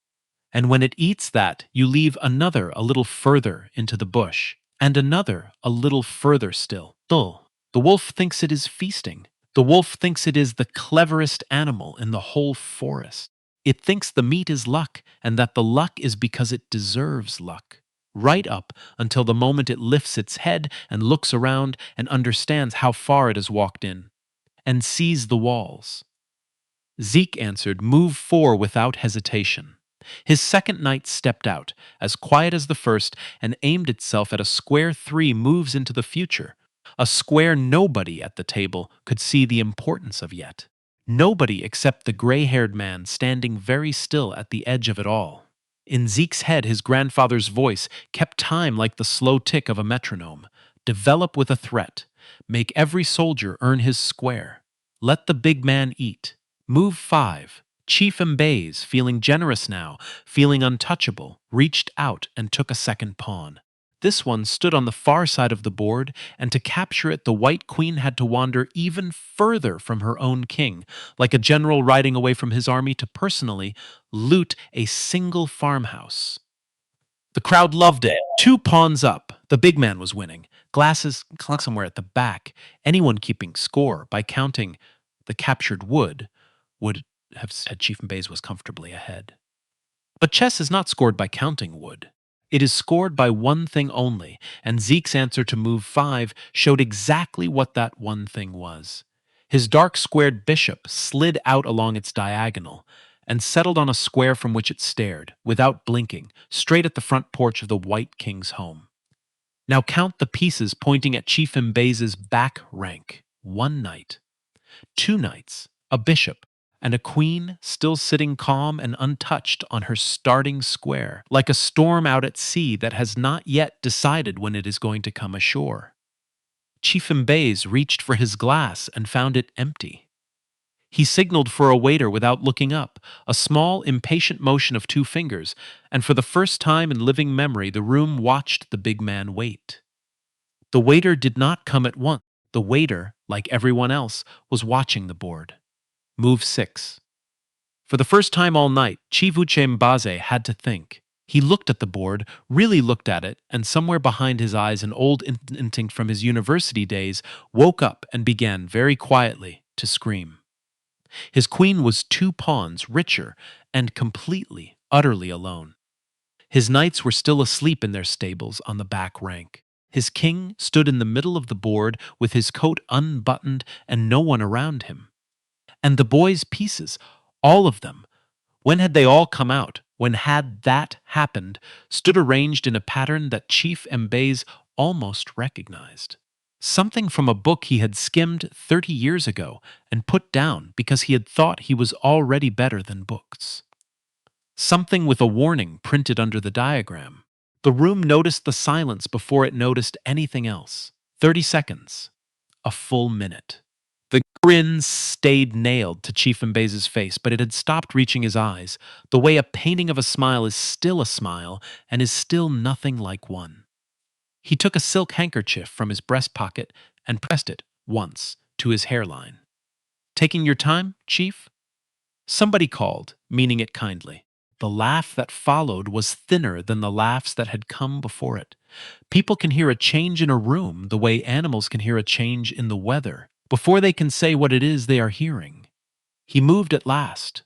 And when it eats that, you leave another a little further into the bush, and another a little further still. Dull. The wolf thinks it is feasting. The wolf thinks it is the cleverest animal in the whole forest. It thinks the meat is luck, and that the luck is because it deserves luck. Right up until the moment it lifts its head and looks around and understands how far it has walked in, and sees the walls. Zeke answered, "Move 4 without hesitation." His second knight stepped out, as quiet as the first, and aimed itself at a square 3 moves into the future, a square nobody at the table could see the importance of yet. Nobody except the gray-haired man standing very still at the edge of it all. In Zeke's head, his grandfather's voice kept time like the slow tick of a metronome. Develop with a threat. Make every soldier earn his square. Let the big man eat. Move 5. Chief Mbaze, feeling generous now, feeling untouchable, reached out and took a second pawn. This one stood on the far side of the board, and to capture it, the white queen had to wander even further from her own king, like a general riding away from his army to personally loot a single farmhouse. The crowd loved it. 2 pawns up. The big man was winning. Glasses somewhere at the back. Anyone keeping score by counting the captured would have said Chief Mbaze was comfortably ahead. But chess is not scored by counting wood. It is scored by one thing only, and Zeke's answer to move 5 showed exactly what that one thing was. His dark squared bishop slid out along its diagonal and settled on a square from which it stared, without blinking, straight at the front porch of the White King's home. Now count the pieces pointing at Chief Mbaze's back rank. 1 knight, 2 knights, a bishop, and a queen still sitting calm and untouched on her starting square, like a storm out at sea that has not yet decided when it is going to come ashore. Chief Mbaze reached for his glass and found it empty. He signaled for a waiter without looking up, a small, impatient motion of 2 fingers, and for the first time in living memory the room watched the big man wait. The waiter did not come at once. The waiter, like everyone else, was watching the board. Move 6. For the first time all night, Chief Uche Mbaze had to think. He looked at the board, really looked at it, and somewhere behind his eyes an old instinct from his university days woke up and began very quietly to scream. His queen was 2 pawns richer and completely, utterly alone. His knights were still asleep in their stables on the back rank. His king stood in the middle of the board with his coat unbuttoned and no one around him. And the boys' pieces, all of them, when had they all come out, when had that happened, stood arranged in a pattern that Chief Mbaze almost recognized. Something from a book he had skimmed 30 years ago and put down because he had thought he was already better than books. Something with a warning printed under the diagram. The room noticed the silence before it noticed anything else. 30 seconds. A full minute. The grin stayed nailed to Chief Mbaze's face, but it had stopped reaching his eyes, the way a painting of a smile is still a smile and is still nothing like one. He took a silk handkerchief from his breast pocket and pressed it, once, to his hairline. "Taking your time, Chief?" Somebody called, meaning it kindly. The laugh that followed was thinner than the laughs that had come before it. People can hear a change in a room the way animals can hear a change in the weather, before they can say what it is they are hearing. He moved at last.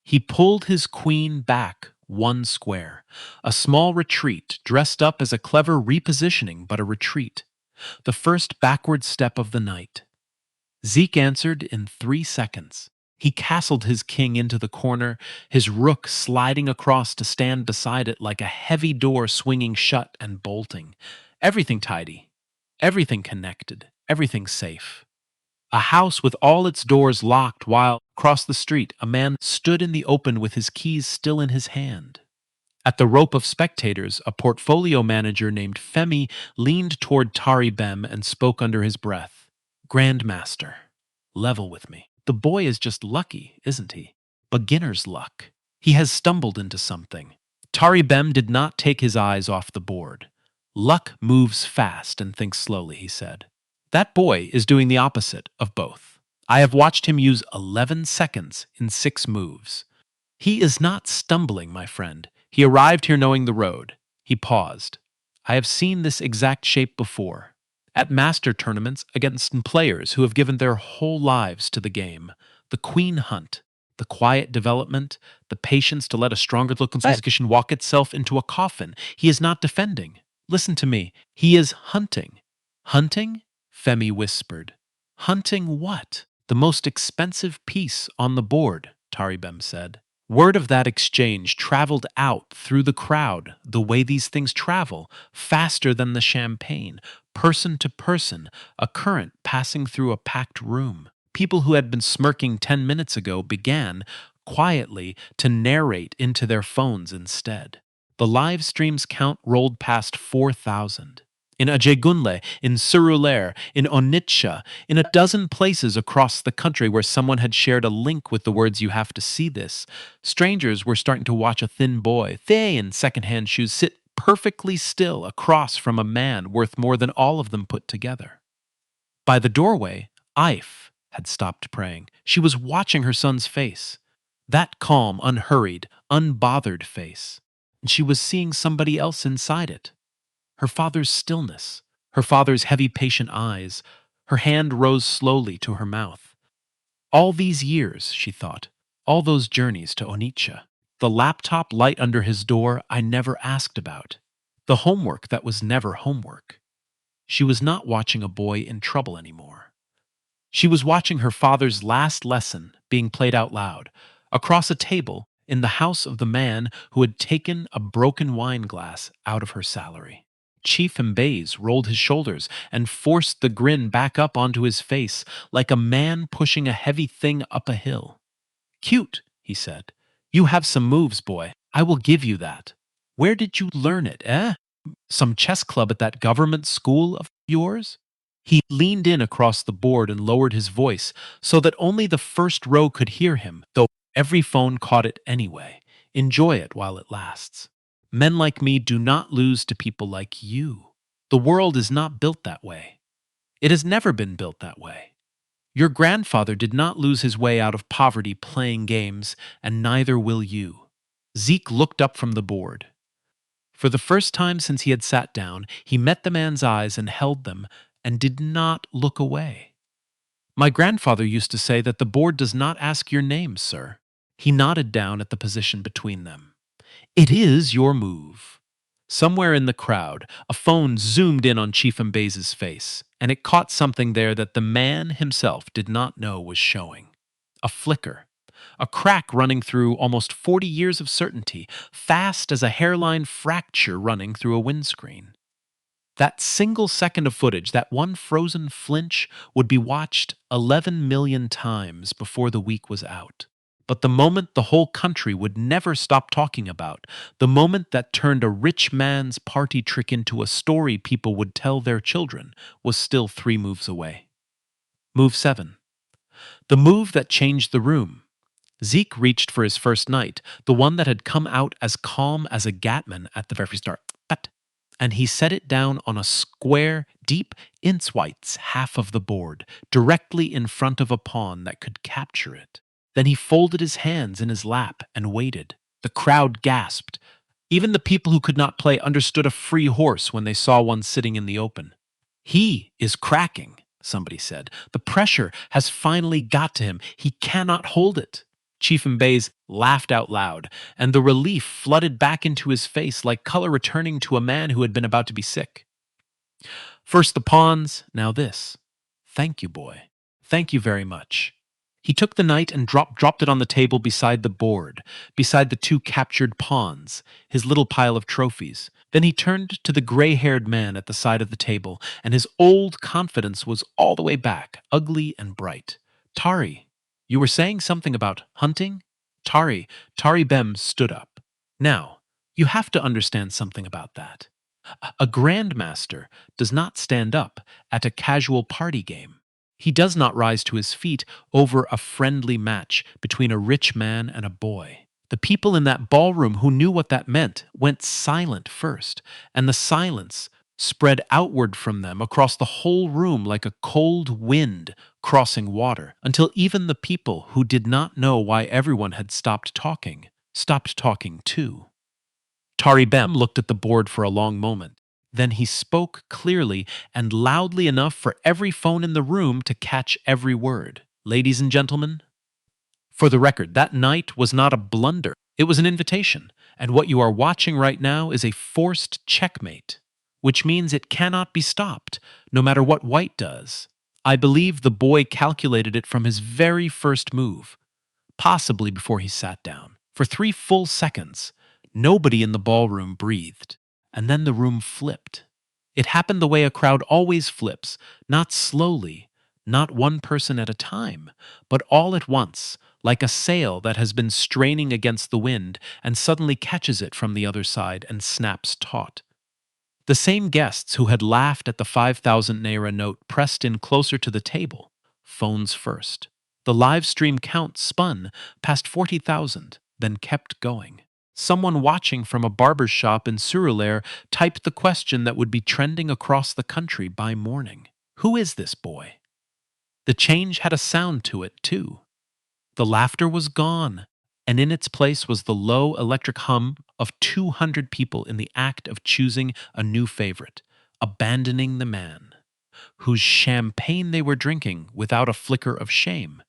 He pulled his queen back 1 square, a small retreat dressed up as a clever repositioning but a retreat, the first backward step of the night. Zeke answered in 3 seconds. He castled his king into the corner, his rook sliding across to stand beside it like a heavy door swinging shut and bolting. Everything tidy, everything connected, everything safe. A house with all its doors locked while, across the street, a man stood in the open with his keys still in his hand. At the rope of spectators, a portfolio manager named Femi leaned toward Tari Bem and spoke under his breath. Grandmaster, level with me. The boy is just lucky, isn't he? Beginner's luck. He has stumbled into something. Tari Bem did not take his eyes off the board. Luck moves fast and thinks slowly, he said. That boy is doing the opposite of both. I have watched him use 11 seconds in 6 moves. He is not stumbling, my friend. He arrived here knowing the road. He paused. I have seen this exact shape before. At master tournaments against players who have given their whole lives to the game. The queen hunt, the quiet development, the patience to let a stronger looking execution walk itself into a coffin. He is not defending. Listen to me. He is hunting. Hunting? Femi whispered. Hunting what? The most expensive piece on the board, Taribem said. Word of that exchange traveled out through the crowd the way these things travel, faster than the champagne, person to person, a current passing through a packed room. People who had been smirking 10 minutes ago began, quietly, to narrate into their phones instead. The live stream's count rolled past 4,000. In Ajegunle, in Surulere, in Onitsha, in a dozen places across the country where someone had shared a link with the words "you have to see this," strangers were starting to watch a thin boy, they in second-hand shoes, sit perfectly still across from a man worth more than all of them put together. By the doorway, Ife had stopped praying. She was watching her son's face. That calm, unhurried, unbothered face. And she was seeing somebody else inside it. Her father's stillness, her father's heavy, patient eyes. Her hand rose slowly to her mouth. All these years, she thought, all those journeys to Onitsha. The laptop light under his door I never asked about. The homework that was never homework. She was not watching a boy in trouble anymore. She was watching her father's last lesson being played out loud, across a table in the house of the man who had taken a broken wine glass out of her salary. Chief Mbaze rolled his shoulders and forced the grin back up onto his face like a man pushing a heavy thing up a hill. Cute, he said. You have some moves, boy. I will give you that. Where did you learn it, eh? Some chess club at that government school of yours? He leaned in across the board and lowered his voice so that only the first row could hear him, though every phone caught it anyway. Enjoy it while it lasts. Men like me do not lose to people like you. The world is not built that way. It has never been built that way. Your grandfather did not lose his way out of poverty playing games, and neither will you. Zeke looked up from the board. For the first time since he had sat down, he met the man's eyes and held them, and did not look away. My grandfather used to say that the board does not ask your name, sir. He nodded down at the position between them. It is your move. Somewhere in the crowd, a phone zoomed in on Chief Mbaze's face, and it caught something there that the man himself did not know was showing. A flicker. A crack running through almost 40 years of certainty, fast as a hairline fracture running through a windscreen. That single second of footage, that one frozen flinch, would be watched 11 million times before the week was out. But the moment the whole country would never stop talking about, the moment that turned a rich man's party trick into a story people would tell their children, was still 3 moves away. Move 7. The move that changed the room. Zeke reached for his first knight, the one that had come out as calm as a gateman at the very start. And he set it down on a square, deep inch-width's half of the board, directly in front of a pawn that could capture it. Then he folded his hands in his lap and waited. The crowd gasped. Even the people who could not play understood a free horse when they saw one sitting in the open. He is cracking, somebody said. The pressure has finally got to him. He cannot hold it. Chief Mbaze laughed out loud, and the relief flooded back into his face like color returning to a man who had been about to be sick. First the pawns, now this. Thank you, boy. Thank you very much. He took the knight and dropped it on the table beside the board, beside the two captured pawns, his little pile of trophies. Then he turned to the gray-haired man at the side of the table, and his old confidence was all the way back, ugly and bright. Tari, you were saying something about hunting? Tari Bem stood up. Now, you have to understand something about that. A grandmaster does not stand up at a casual party game. He does not rise to his feet over a friendly match between a rich man and a boy. The people in that ballroom who knew what that meant went silent first, and the silence spread outward from them across the whole room like a cold wind crossing water, until even the people who did not know why everyone had stopped talking too. Tari Bem looked at the board for a long moment. Then he spoke clearly and loudly enough for every phone in the room to catch every word. Ladies and gentlemen, for the record, that night was not a blunder. It was an invitation. And what you are watching right now is a forced checkmate, which means it cannot be stopped, no matter what white does. I believe the boy calculated it from his very first move, possibly before he sat down. For 3 full seconds, nobody in the ballroom breathed, and then the room flipped. It happened the way a crowd always flips, not slowly, not one person at a time, but all at once, like a sail that has been straining against the wind and suddenly catches it from the other side and snaps taut. The same guests who had laughed at the 5,000 naira note pressed in closer to the table, phones first. The live stream count spun past 40,000, then kept going. Someone watching from a barber's shop in Surulere typed the question that would be trending across the country by morning. Who is this boy? The change had a sound to it, too. The laughter was gone, and in its place was the low electric hum of 200 people in the act of choosing a new favorite, abandoning the man, whose champagne they were drinking without a flicker of shame.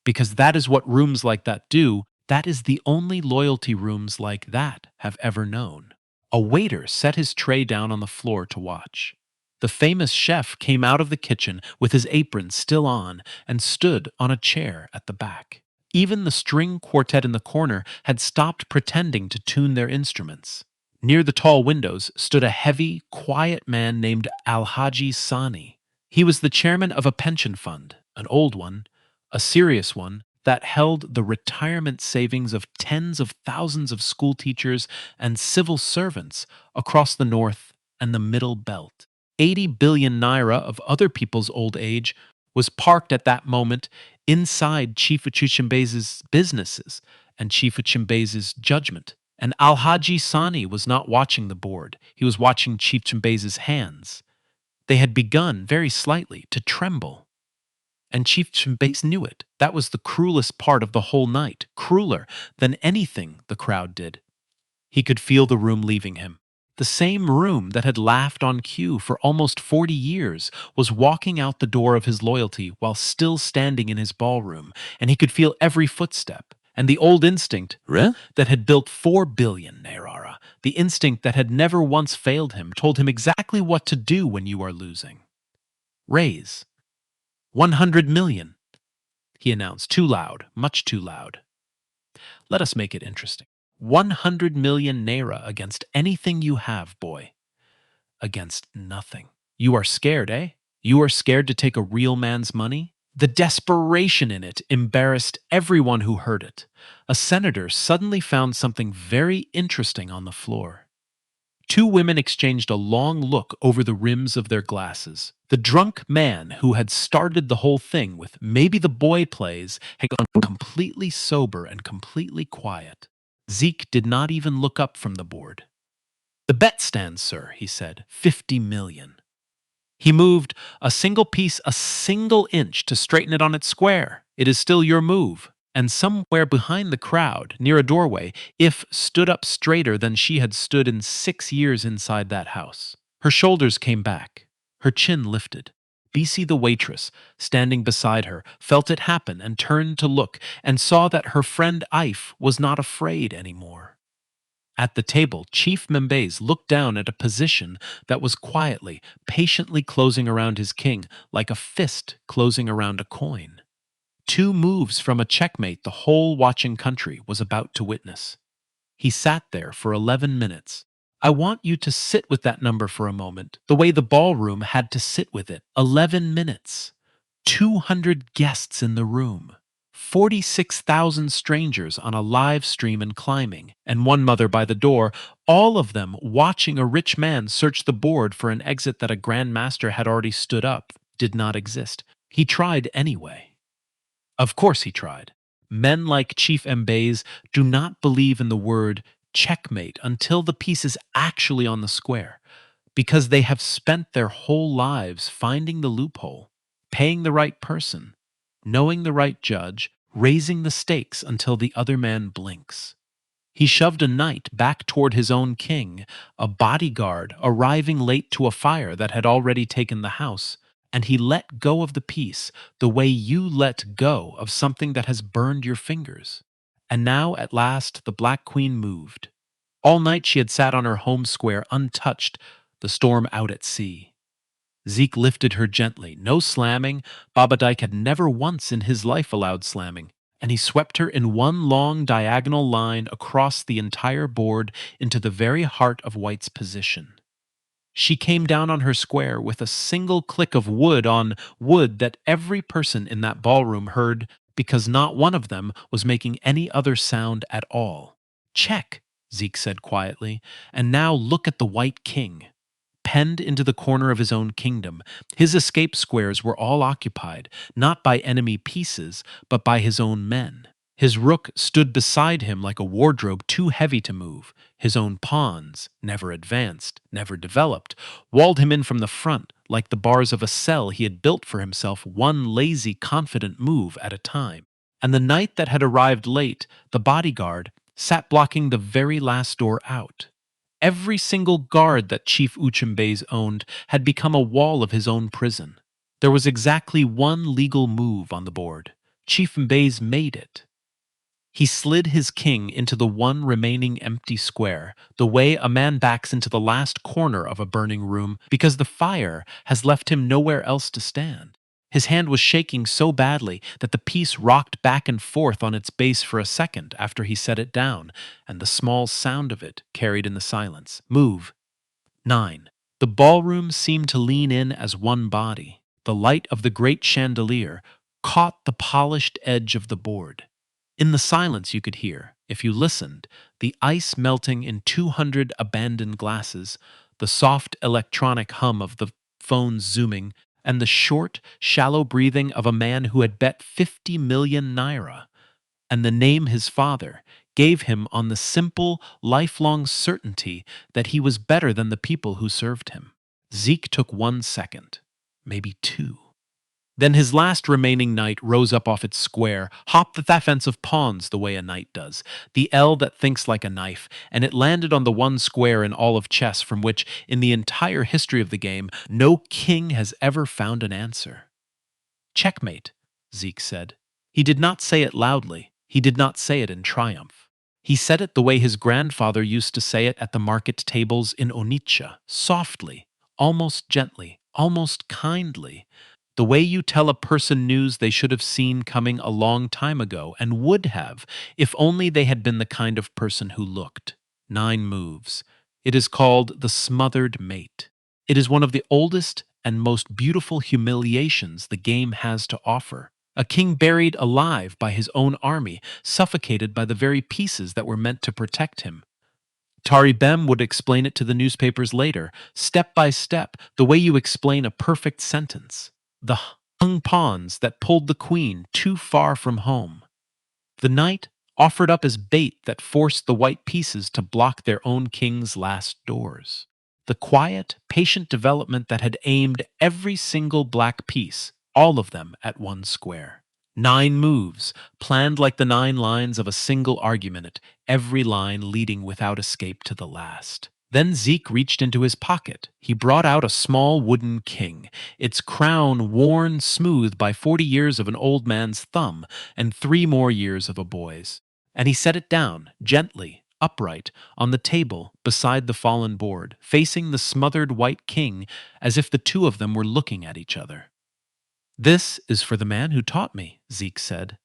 Because that is what rooms like that do. That is the only loyalty rooms like that have ever known. A waiter set his tray down on the floor to watch. The famous chef came out of the kitchen with his apron still on and stood on a chair at the back. Even the string quartet in the corner had stopped pretending to tune their instruments. Near the tall windows stood a heavy, quiet man named Alhaji Sani. He was the chairman of a pension fund, an old one, a serious one, that held the retirement savings of tens of thousands of school teachers and civil servants across the North and the Middle Belt. 80 billion naira of other people's old age was parked at that moment inside Chief Uche Mbaze's businesses and Chief Uche Mbaze's judgment. And Alhaji Sani was not watching the board. He was watching Chief Mbaze's hands. They had begun, very slightly, to tremble. And Chief Mbaze knew it. That was the cruelest part of the whole night, crueler than anything the crowd did. He could feel the room leaving him. The same room that had laughed on cue for almost 40 years was walking out the door of his loyalty while still standing in his ballroom, and he could feel every footstep. And the old instinct that had built 4 billion naira, the instinct that had never once failed him, told him exactly what to do when you are losing. Raise. 100 million, he announced, too loud, much too loud. Let us make it interesting. 100 million naira against anything you have, boy. Against nothing. You are scared, eh? You are scared to take a real man's money? The desperation in it embarrassed everyone who heard it. A senator suddenly found something very interesting on the floor. 2 women exchanged a long look over the rims of their glasses. The drunk man who had started the whole thing with "maybe the boy plays" had gone completely sober and completely quiet. Zeke did not even look up from the board. "The bet stands, sir," he said. 50 million. He moved a single piece a single inch to straighten it on its square. "It is still your move." And somewhere behind the crowd, near a doorway, If stood up straighter than she had stood in 6 years inside that house. Her shoulders came back. Her chin lifted. BC, the waitress, standing beside her, felt it happen and turned to look and saw that her friend Ife was not afraid anymore. At the table, Chief Mbaze looked down at a position that was quietly, patiently closing around his king like a fist closing around a coin. 2 moves from a checkmate the whole watching country was about to witness. He sat there for 11 minutes. I want you to sit with that number for a moment, the way the ballroom had to sit with it. 11 minutes. 200 guests in the room. 46,000 strangers on a live stream and climbing, and one mother by the door, all of them watching a rich man search the board for an exit that a grand master had already stood up, did not exist. He tried anyway. Of course he tried. Men like Chief Mbaze do not believe in the word checkmate until the piece is actually on the square, because they have spent their whole lives finding the loophole, paying the right person, knowing the right judge, raising the stakes until the other man blinks. He shoved a knight back toward his own king, a bodyguard arriving late to a fire that had already taken the house, and he let go of the piece the way you let go of something that has burned your fingers. And now, at last, the Black Queen moved. All night she had sat on her home square untouched, the storm out at sea. Zeke lifted her gently. No slamming. Baba Dyke had never once in his life allowed slamming, and he swept her in one long diagonal line across the entire board into the very heart of White's position. She came down on her square with a single click of wood on wood that every person in that ballroom heard because not one of them was making any other sound at all. Check, Zeke said quietly, and now look at the White King. Penned into the corner of his own kingdom, his escape squares were all occupied, not by enemy pieces, but by his own men. His rook stood beside him like a wardrobe too heavy to move. His own pawns, never advanced, never developed, walled him in from the front like the bars of a cell he had built for himself one lazy, confident move at a time. And the knight that had arrived late, the bodyguard, sat blocking the very last door out. Every single guard that Chief Uche Mbaze owned had become a wall of his own prison. There was exactly one legal move on the board. Chief Mbaze made it. He slid his king into the one remaining empty square, the way a man backs into the last corner of a burning room because the fire has left him nowhere else to stand. His hand was shaking so badly that the piece rocked back and forth on its base for a second after he set it down, and the small sound of it carried in the silence. Move. 9. The ballroom seemed to lean in as one body. The light of the great chandelier caught the polished edge of the board. In the silence you could hear, if you listened, the ice melting in 200 abandoned glasses, the soft electronic hum of the phones zooming, and the short, shallow breathing of a man who had bet 50 million naira, and the name his father gave him on the simple, lifelong certainty that he was better than the people who served him. Zeke took 1 second, maybe 2. Then his last remaining knight rose up off its square, hopped that fence of pawns the way a knight does, the L that thinks like a knife, and it landed on the one square in all of chess from which, in the entire history of the game, no king has ever found an answer. Checkmate, Zeke said. He did not say it loudly. He did not say it in triumph. He said it the way his grandfather used to say it at the market tables in Onitsha, softly, almost gently, almost kindly, the way you tell a person news they should have seen coming a long time ago and would have if only they had been the kind of person who looked. 9 moves. It is called the smothered mate. It is one of the oldest and most beautiful humiliations the game has to offer. A king buried alive by his own army, suffocated by the very pieces that were meant to protect him. Tari Bem would explain it to the newspapers later, step by step, the way you explain a perfect sentence. The hung pawns that pulled the queen too far from home. The knight offered up as bait that forced the white pieces to block their own king's last doors. The quiet, patient development that had aimed every single black piece, all of them at one square. 9 moves, planned like the 9 lines of a single argument, every line leading without escape to the last. Then Zeke reached into his pocket. He brought out a small wooden king, its crown worn smooth by 40 years of an old man's thumb and 3 more years of a boy's. And he set it down, gently, upright, on the table beside the fallen board, facing the smothered white king as if the two of them were looking at each other. This is for the man who taught me, Zeke said.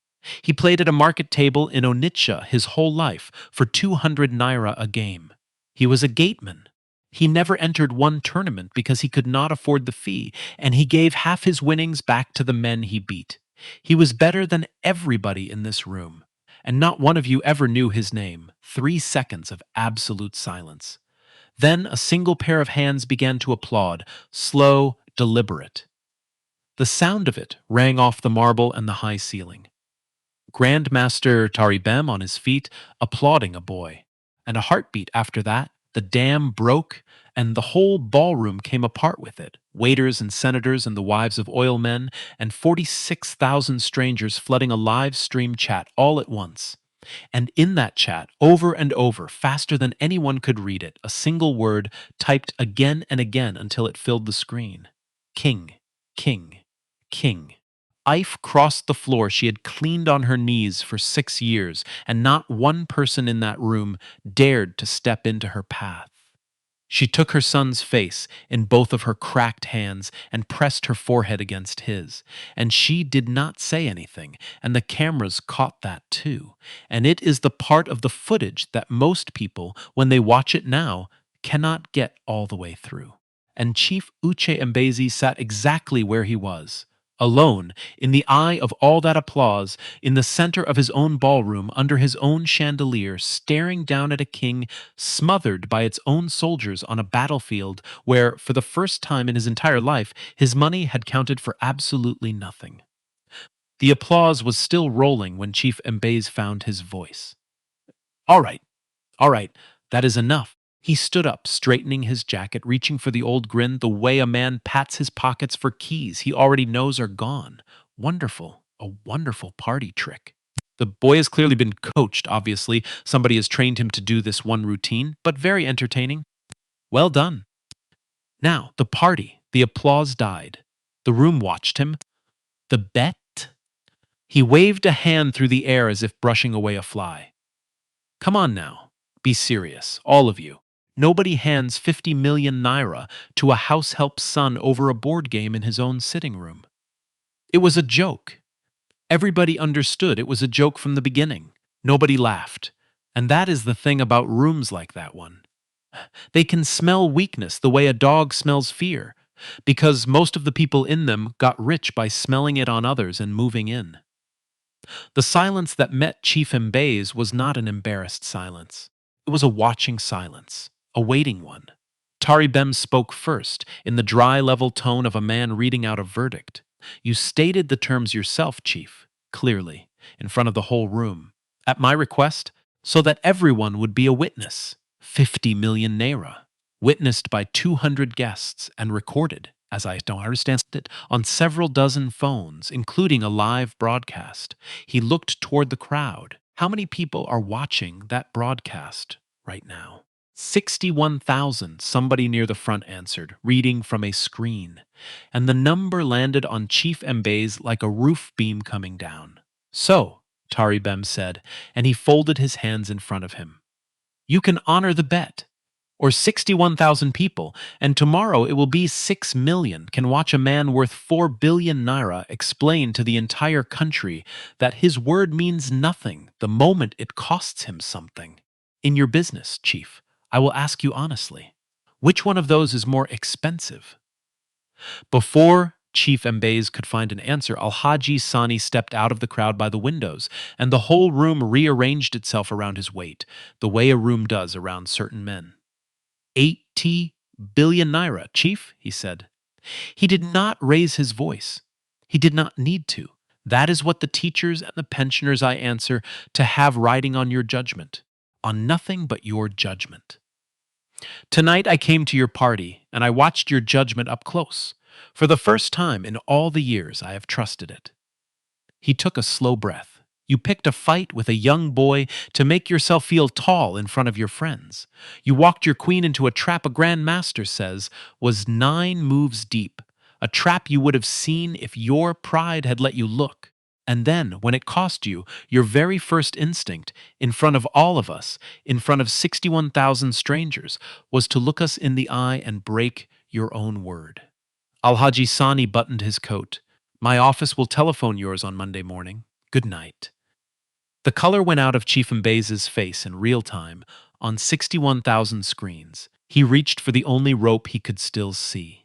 He played at a market table in Onitsha his whole life for 200 naira a game. He was a gateman. He never entered one tournament because he could not afford the fee, and he gave half his winnings back to the men he beat. He was better than everybody in this room, and not one of you ever knew his name. 3 seconds of absolute silence. Then a single pair of hands began to applaud, slow, deliberate. The sound of it rang off the marble and the high ceiling. Grandmaster Taribem on his feet, applauding a boy. And a heartbeat after that, the dam broke, and the whole ballroom came apart with it. Waiters and senators and the wives of oil men, and 46,000 strangers flooding a live stream chat all at once. And in that chat, over and over, faster than anyone could read it, a single word typed again and again until it filled the screen. King, king, king. Ife crossed the floor she had cleaned on her knees for 6 years, and not one person in that room dared to step into her path. She took her son's face in both of her cracked hands and pressed her forehead against his. And she did not say anything, and the cameras caught that too. And it is the part of the footage that most people, when they watch it now, cannot get all the way through. And Chief Uche Mbaze sat exactly where he was, alone, in the eye of all that applause, in the center of his own ballroom, under his own chandelier, staring down at a king smothered by its own soldiers on a battlefield where, for the first time in his entire life, his money had counted for absolutely nothing. The applause was still rolling when Chief Mbaze found his voice. All right, all right, that is enough. He stood up, straightening his jacket, reaching for the old grin, the way a man pats his pockets for keys he already knows are gone. Wonderful, a wonderful party trick. The boy has clearly been coached, obviously. Somebody has trained him to do this one routine, but very entertaining. Well done. Now, the party. The applause died. The room watched him. The bet? He waved a hand through the air as if brushing away a fly. Come on now. Be serious, all of you. Nobody hands 50 million naira to a house help's son over a board game in his own sitting room. It was a joke. Everybody understood it was a joke from the beginning. Nobody laughed. And that is the thing about rooms like that one. They can smell weakness the way a dog smells fear, because most of the people in them got rich by smelling it on others and moving in. The silence that met Chief Mbaze was not an embarrassed silence. It was a watching silence, a waiting one. Taribem spoke first, in the dry, level tone of a man reading out a verdict. You stated the terms yourself, Chief, clearly, in front of the whole room, at my request, so that everyone would be a witness. 50 million naira, witnessed by 200 guests and recorded, as I don't understand it, on several dozen phones, including a live broadcast. He looked toward the crowd. How many people are watching that broadcast right now? 61,000, somebody near the front answered, reading from a screen. And the number landed on Chief Mbaze like a roof beam coming down. So, Taribem said, and he folded his hands in front of him. You can honor the bet. Or 61,000 people, and tomorrow it will be 6 million, can watch a man worth 4 billion naira explain to the entire country that his word means nothing the moment it costs him something. In your business, Chief, I will ask you honestly, which one of those is more expensive? Before Chief Mbaze could find an answer, Alhaji Sani stepped out of the crowd by the windows, and the whole room rearranged itself around his weight, the way a room does around certain men. 80 billion naira, Chief, he said. He did not raise his voice. He did not need to. That is what the teachers and the pensioners I answer to have riding on your judgment, on nothing but your judgment. Tonight I came to your party, and I watched your judgment up close, for the first time in all the years I have trusted it. He took a slow breath. You picked a fight with a young boy to make yourself feel tall in front of your friends. You walked your queen into a trap a grand master says was 9 moves deep, a trap you would have seen if your pride had let you look. And then, when it cost you, your very first instinct, in front of all of us, in front of 61,000 strangers, was to look us in the eye and break your own word. Alhaji Sani buttoned his coat. My office will telephone yours on Monday morning. Good night. The color went out of Chief Mbaze's face in real time on 61,000 screens. He reached for the only rope he could still see.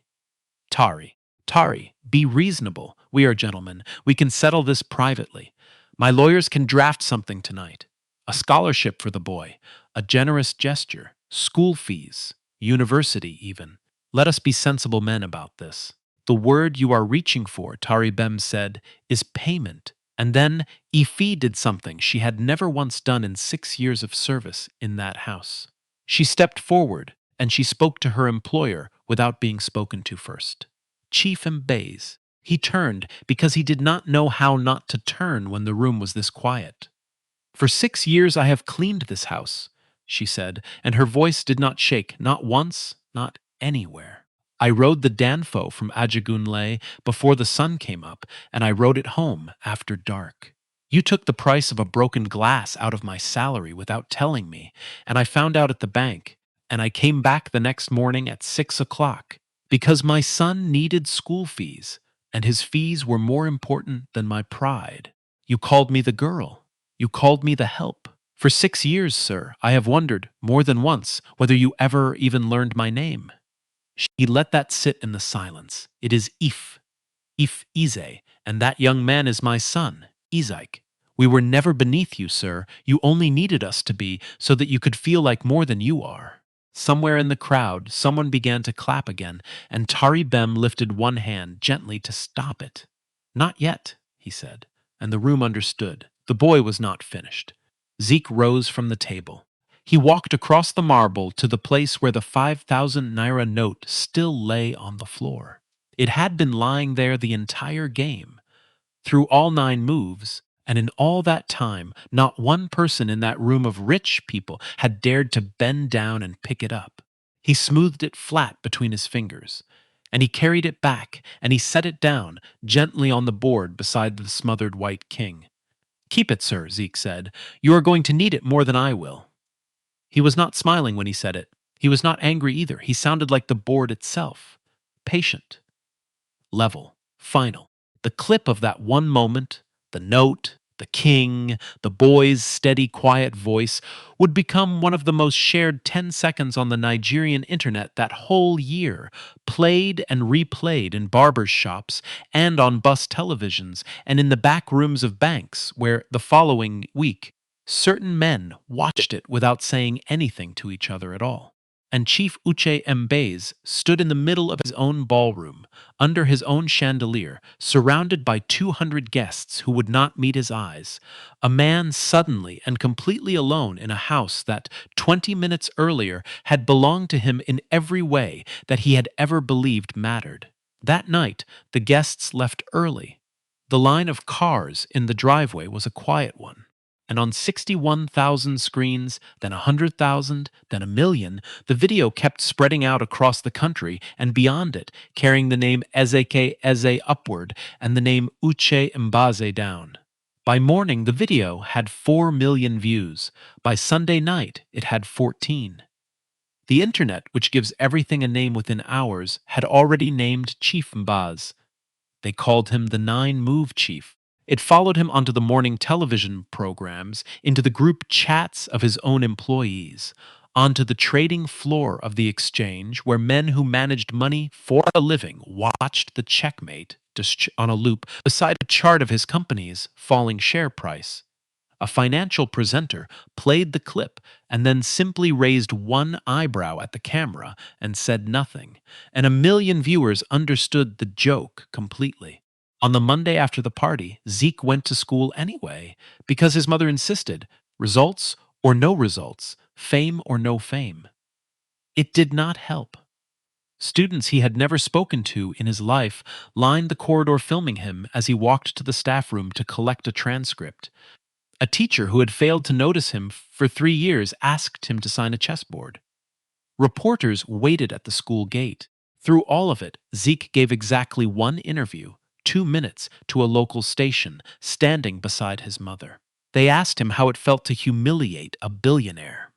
Tari, Tari, be reasonable. We are gentlemen. We can settle this privately. My lawyers can draft something tonight. A scholarship for the boy, a generous gesture, school fees, university even. Let us be sensible men about this. The word you are reaching for, Tari Bem said, is payment. And then Ifi did something she had never once done in 6 years of service in that house. She stepped forward and she spoke to her employer without being spoken to first. Chief Mbaze. He turned because he did not know how not to turn when the room was this quiet. For 6 years I have cleaned this house, she said, and her voice did not shake, not once, not anywhere. I rode the danfo from Ajegunle before the sun came up, and I rode it home after dark. You took the price of a broken glass out of my salary without telling me, and I found out at the bank, and I came back the next morning at 6 o'clock, because my son needed school fees, and his fees were more important than my pride. You called me the girl. You called me the help. For 6 years, sir, I have wondered, more than once, whether you ever even learned my name. He let that sit in the silence. It is If Ize, and that young man is my son, Ezeike. We were never beneath you, sir. You only needed us to be, so that you could feel like more than you are. Somewhere in the crowd, someone began to clap again, and Tari Bem lifted one hand gently to stop it. Not yet, he said, and the room understood. The boy was not finished. Zeke rose from the table. He walked across the marble to the place where the 5,000 naira note still lay on the floor. It had been lying there the entire game, through all 9 moves, and in all that time, not one person in that room of rich people had dared to bend down and pick it up. He smoothed it flat between his fingers, and he carried it back, and he set it down gently on the board beside the smothered white king. Keep it, sir, Zeke said. You are going to need it more than I will. He was not smiling when he said it. He was not angry either. He sounded like the board itself. Patient. Level, final. The clip of that one moment, the note, the king, the boy's steady, quiet voice would become one of the most shared 10 seconds on the Nigerian internet that whole year, played and replayed in barbers' shops and on bus televisions and in the back rooms of banks where, the following week, certain men watched it without saying anything to each other at all. And Chief Uche Mbaze stood in the middle of his own ballroom, under his own chandelier, surrounded by 200 guests who would not meet his eyes, a man suddenly and completely alone in a house that 20 minutes earlier had belonged to him in every way that he had ever believed mattered. That night, the guests left early. The line of cars in the driveway was a quiet one. And on 61,000 screens, then 100,000, then 1,000,000, the video kept spreading out across the country and beyond it, carrying the name Ezeike Eze upward and the name Uche Mbaze down. By morning, the video had 4 million views. By Sunday night, it had 14. The internet, which gives everything a name within hours, had already named Chief Mbaze. They called him the 9-Move Chief. It followed him onto the morning television programs, into the group chats of his own employees, onto the trading floor of the exchange where men who managed money for a living watched the checkmate on a loop beside a chart of his company's falling share price. A financial presenter played the clip and then simply raised one eyebrow at the camera and said nothing, and 1 million viewers understood the joke completely. On the Monday after the party, Zeke went to school anyway because his mother insisted, results or no results, fame or no fame. It did not help. Students he had never spoken to in his life lined the corridor filming him as he walked to the staff room to collect a transcript. A teacher who had failed to notice him for 3 years asked him to sign a chessboard. Reporters waited at the school gate. Through all of it, Zeke gave exactly one interview, 2 minutes, to a local station, standing beside his mother. They asked him how it felt to humiliate a billionaire.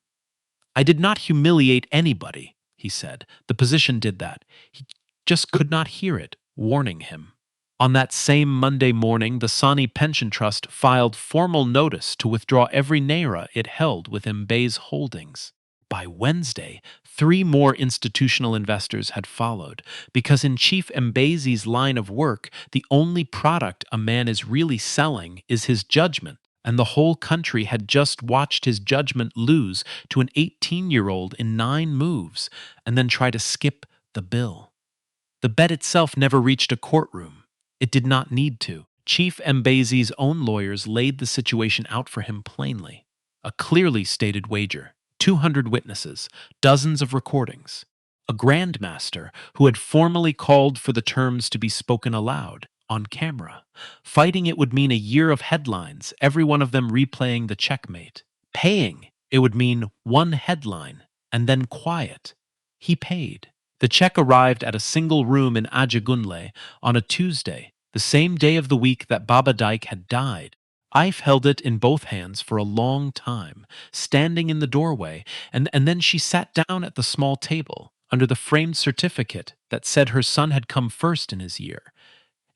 I did not humiliate anybody, he said. The position did that. He just could not hear it, warning him. On that same Monday morning, the Sani Pension Trust filed formal notice to withdraw every naira it held with Mbaze Holdings. By Wednesday, three more institutional investors had followed, because in Chief Mbaze's line of work, the only product a man is really selling is his judgment, and the whole country had just watched his judgment lose to an 18-year-old in 9 moves, and then try to skip the bill. The bet itself never reached a courtroom. It did not need to. Chief Mbaze's own lawyers laid the situation out for him plainly. A clearly stated wager, 200 witnesses, dozens of recordings. A grandmaster who had formally called for the terms to be spoken aloud, on camera. Fighting it would mean a year of headlines, every one of them replaying the checkmate. Paying, it would mean one headline, and then quiet. He paid. The check arrived at a single room in Ajegunle on a Tuesday, the same day of the week that Baba Dyke had died. I've held it in both hands for a long time, standing in the doorway, and then she sat down at the small table, under the framed certificate that said her son had come first in his year.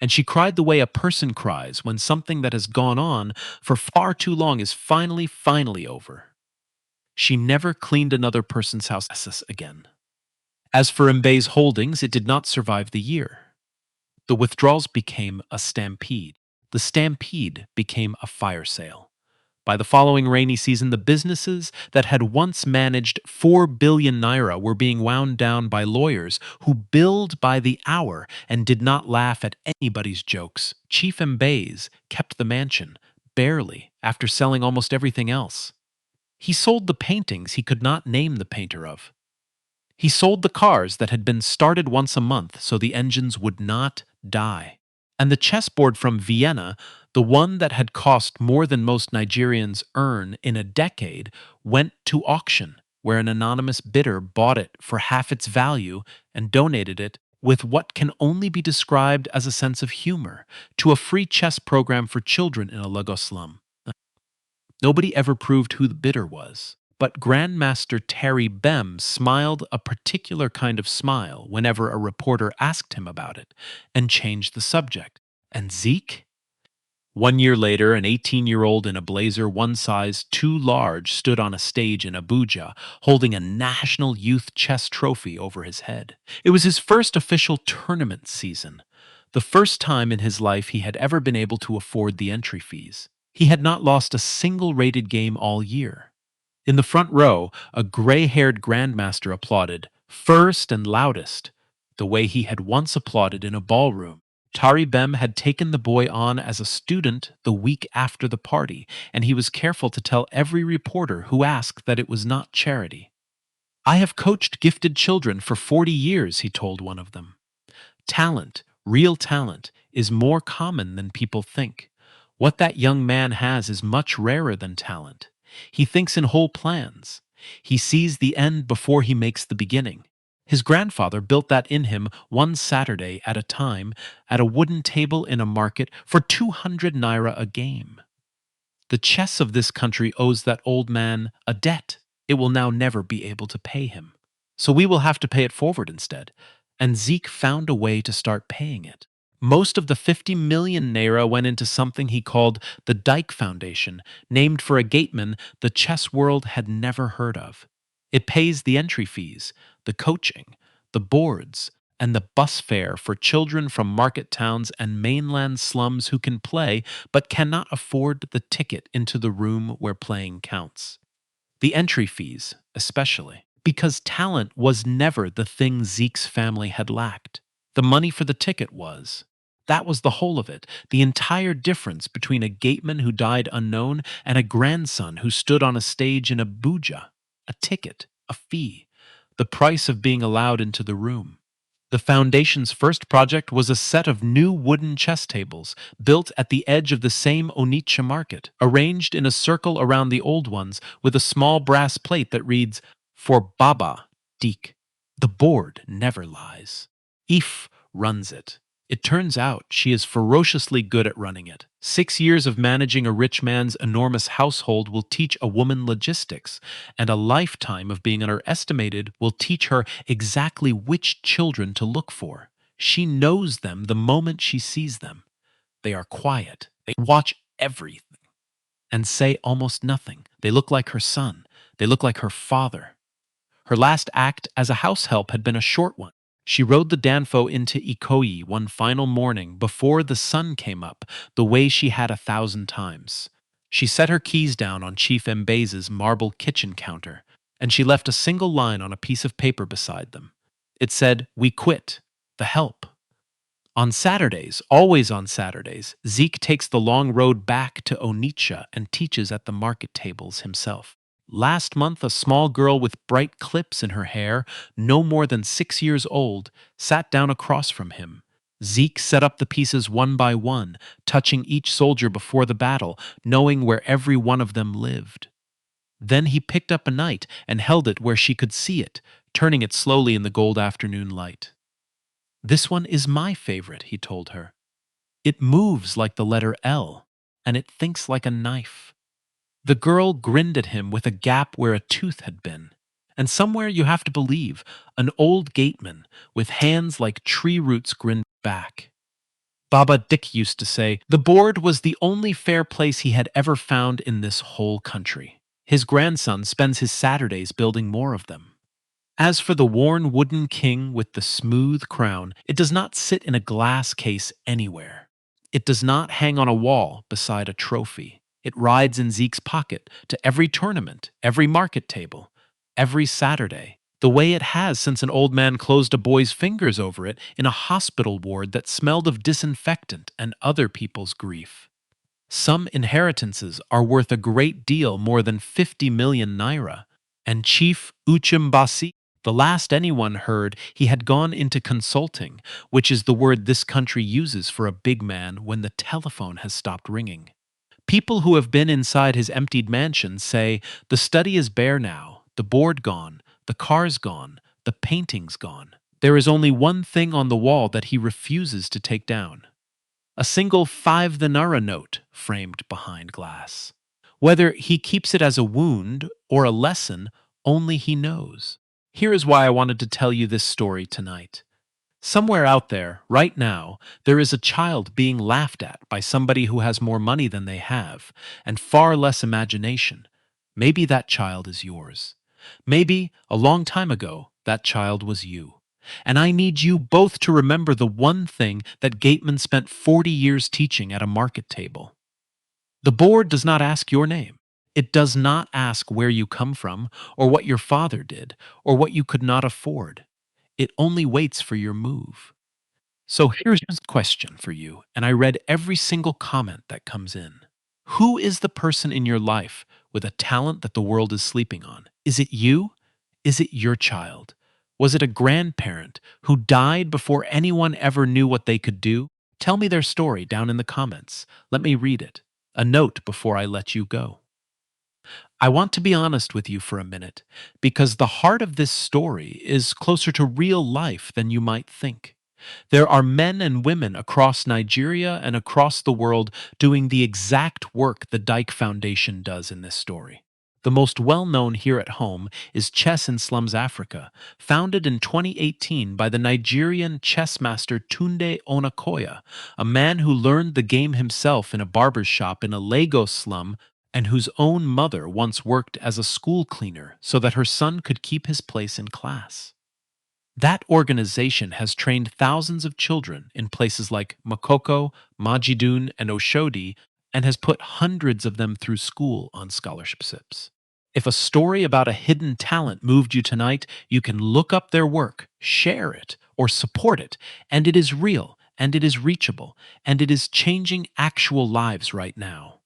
And she cried the way a person cries when something that has gone on for far too long is finally over. She never cleaned another person's house again. As for Mbaze Holdings, it did not survive the year. The withdrawals became a stampede. The stampede became a fire sale. By the following rainy season, the businesses that had once managed 4 billion naira were being wound down by lawyers who billed by the hour and did not laugh at anybody's jokes. Chief Mbaze kept the mansion, barely, after selling almost everything else. He sold the paintings he could not name the painter of. He sold the cars that had been started once a month so the engines would not die. And the chessboard from Vienna, the one that had cost more than most Nigerians earn in a decade, went to auction, where an anonymous bidder bought it for half its value and donated it with what can only be described as a sense of humor to a free chess program for children in a Lagos slum. Nobody ever proved who the bidder was. But Grandmaster Terry Bem smiled a particular kind of smile whenever a reporter asked him about it, and changed the subject. And Zeke? 1 year later, an 18-year-old in a blazer one size too large stood on a stage in Abuja, holding a national youth chess trophy over his head. It was his first official tournament season, the first time in his life he had ever been able to afford the entry fees. He had not lost a single rated game all year. In the front row, a gray-haired grandmaster applauded, first and loudest, the way he had once applauded in a ballroom. Tari Bem had taken the boy on as a student the week after the party, and he was careful to tell every reporter who asked that it was not charity. "I have coached gifted children for 40 years," he told one of them. Talent, real talent, is more common than people think. What that young man has is much rarer than talent. He thinks in whole plans. He sees the end before he makes the beginning. His grandfather built that in him one Saturday at a time at a wooden table in a market for 200 naira a game. The chess of this country owes that old man a debt. It will now never be able to pay him. So we will have to pay it forward instead. And Zeke found a way to start paying it. Most of the 50 million naira went into something he called the Dyke Foundation, named for a gateman the chess world had never heard of. It pays the entry fees, the coaching, the boards, and the bus fare for children from market towns and mainland slums who can play but cannot afford the ticket into the room where playing counts. The entry fees, especially, because talent was never the thing Zeke's family had lacked. The money for the ticket was. That was the whole of it, the entire difference between a gateman who died unknown and a grandson who stood on a stage in Abuja. A ticket, a fee, the price of being allowed into the room. The foundation's first project was a set of new wooden chess tables built at the edge of the same Onitsha market, arranged in a circle around the old ones with a small brass plate that reads, "For Baba Dik." The board never lies. If runs it. It turns out she is ferociously good at running it. 6 years of managing a rich man's enormous household will teach a woman logistics, and a lifetime of being underestimated will teach her exactly which children to look for. She knows them the moment she sees them. They are quiet. They watch everything and say almost nothing. They look like her son. They look like her father. Her last act as a house help had been a short one. She rode the danfo into Ikoyi one final morning before the sun came up, the way she had 1,000 times. She set her keys down on Chief Mbaze's marble kitchen counter, and she left a single line on a piece of paper beside them. It said, "We quit. The help." On Saturdays, always on Saturdays, Zeke takes the long road back to Onitsha and teaches at the market tables himself. Last month, a small girl with bright clips in her hair, no more than 6 years old, sat down across from him. Zeke set up the pieces one by one, touching each soldier before the battle, knowing where every one of them lived. Then he picked up a knight and held it where she could see it, turning it slowly in the gold afternoon light. "This one is my favorite," he told her. "It moves like the letter L, and it thinks like a knife." The girl grinned at him with a gap where a tooth had been. And somewhere, you have to believe, an old gateman with hands like tree roots grinned back. Baba Dick used to say the board was the only fair place he had ever found in this whole country. His grandson spends his Saturdays building more of them. As for the worn wooden king with the smooth crown, it does not sit in a glass case anywhere. It does not hang on a wall beside a trophy. It rides in Zeke's pocket to every tournament, every market table, every Saturday, the way it has since an old man closed a boy's fingers over it in a hospital ward that smelled of disinfectant and other people's grief. Some inheritances are worth a great deal more than 50 million naira, and Chief Uche Mbaze, the last anyone heard, he had gone into consulting, which is the word this country uses for a big man when the telephone has stopped ringing. People who have been inside his emptied mansion say, the study is bare now, the board gone, the car's gone, the painting's gone. There is only one thing on the wall that he refuses to take down. A single 5 denara note framed behind glass. Whether he keeps it as a wound or a lesson, only he knows. Here is why I wanted to tell you this story tonight. Somewhere out there, right now, there is a child being laughed at by somebody who has more money than they have, and far less imagination. Maybe that child is yours. Maybe, a long time ago, that child was you. And I need you both to remember the one thing that Gateman spent 40 years teaching at a market table. The board does not ask your name. It does not ask where you come from, or what your father did, or what you could not afford. It only waits for your move. So here's a question for you, and I read every single comment that comes in. Who is the person in your life with a talent that the world is sleeping on? Is it you? Is it your child? Was it a grandparent who died before anyone ever knew what they could do? Tell me their story down in the comments. Let me read it. A note before I let you go. I want to be honest with you for a minute, because the heart of this story is closer to real life than you might think. There are men and women across Nigeria and across the world doing the exact work the Dyke Foundation does in this story. The most well-known here at home is Chess in Slums Africa, founded in 2018 by the Nigerian chess master Tunde Onakoya, a man who learned the game himself in a barber's shop in a Lagos slum and whose own mother once worked as a school cleaner so that her son could keep his place in class. That organization has trained thousands of children in places like Makoko, Majidun, and Oshodi, and has put hundreds of them through school on scholarships. If a story about a hidden talent moved you tonight, you can look up their work, share it, or support it, and it is real, and it is reachable, and it is changing actual lives right now.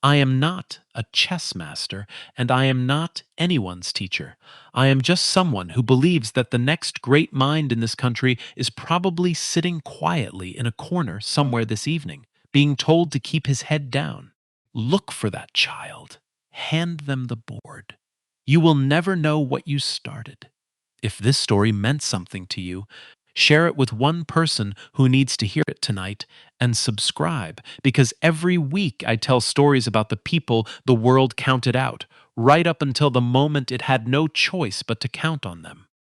I am not a chess master, and I am not anyone's teacher. I am just someone who believes that the next great mind in this country is probably sitting quietly in a corner somewhere this evening, being told to keep his head down. Look for that child. Hand them the board. You will never know what you started. If this story meant something to you, share it with one person who needs to hear it tonight, and subscribe, because every week I tell stories about the people the world counted out, right up until the moment it had no choice but to count on them.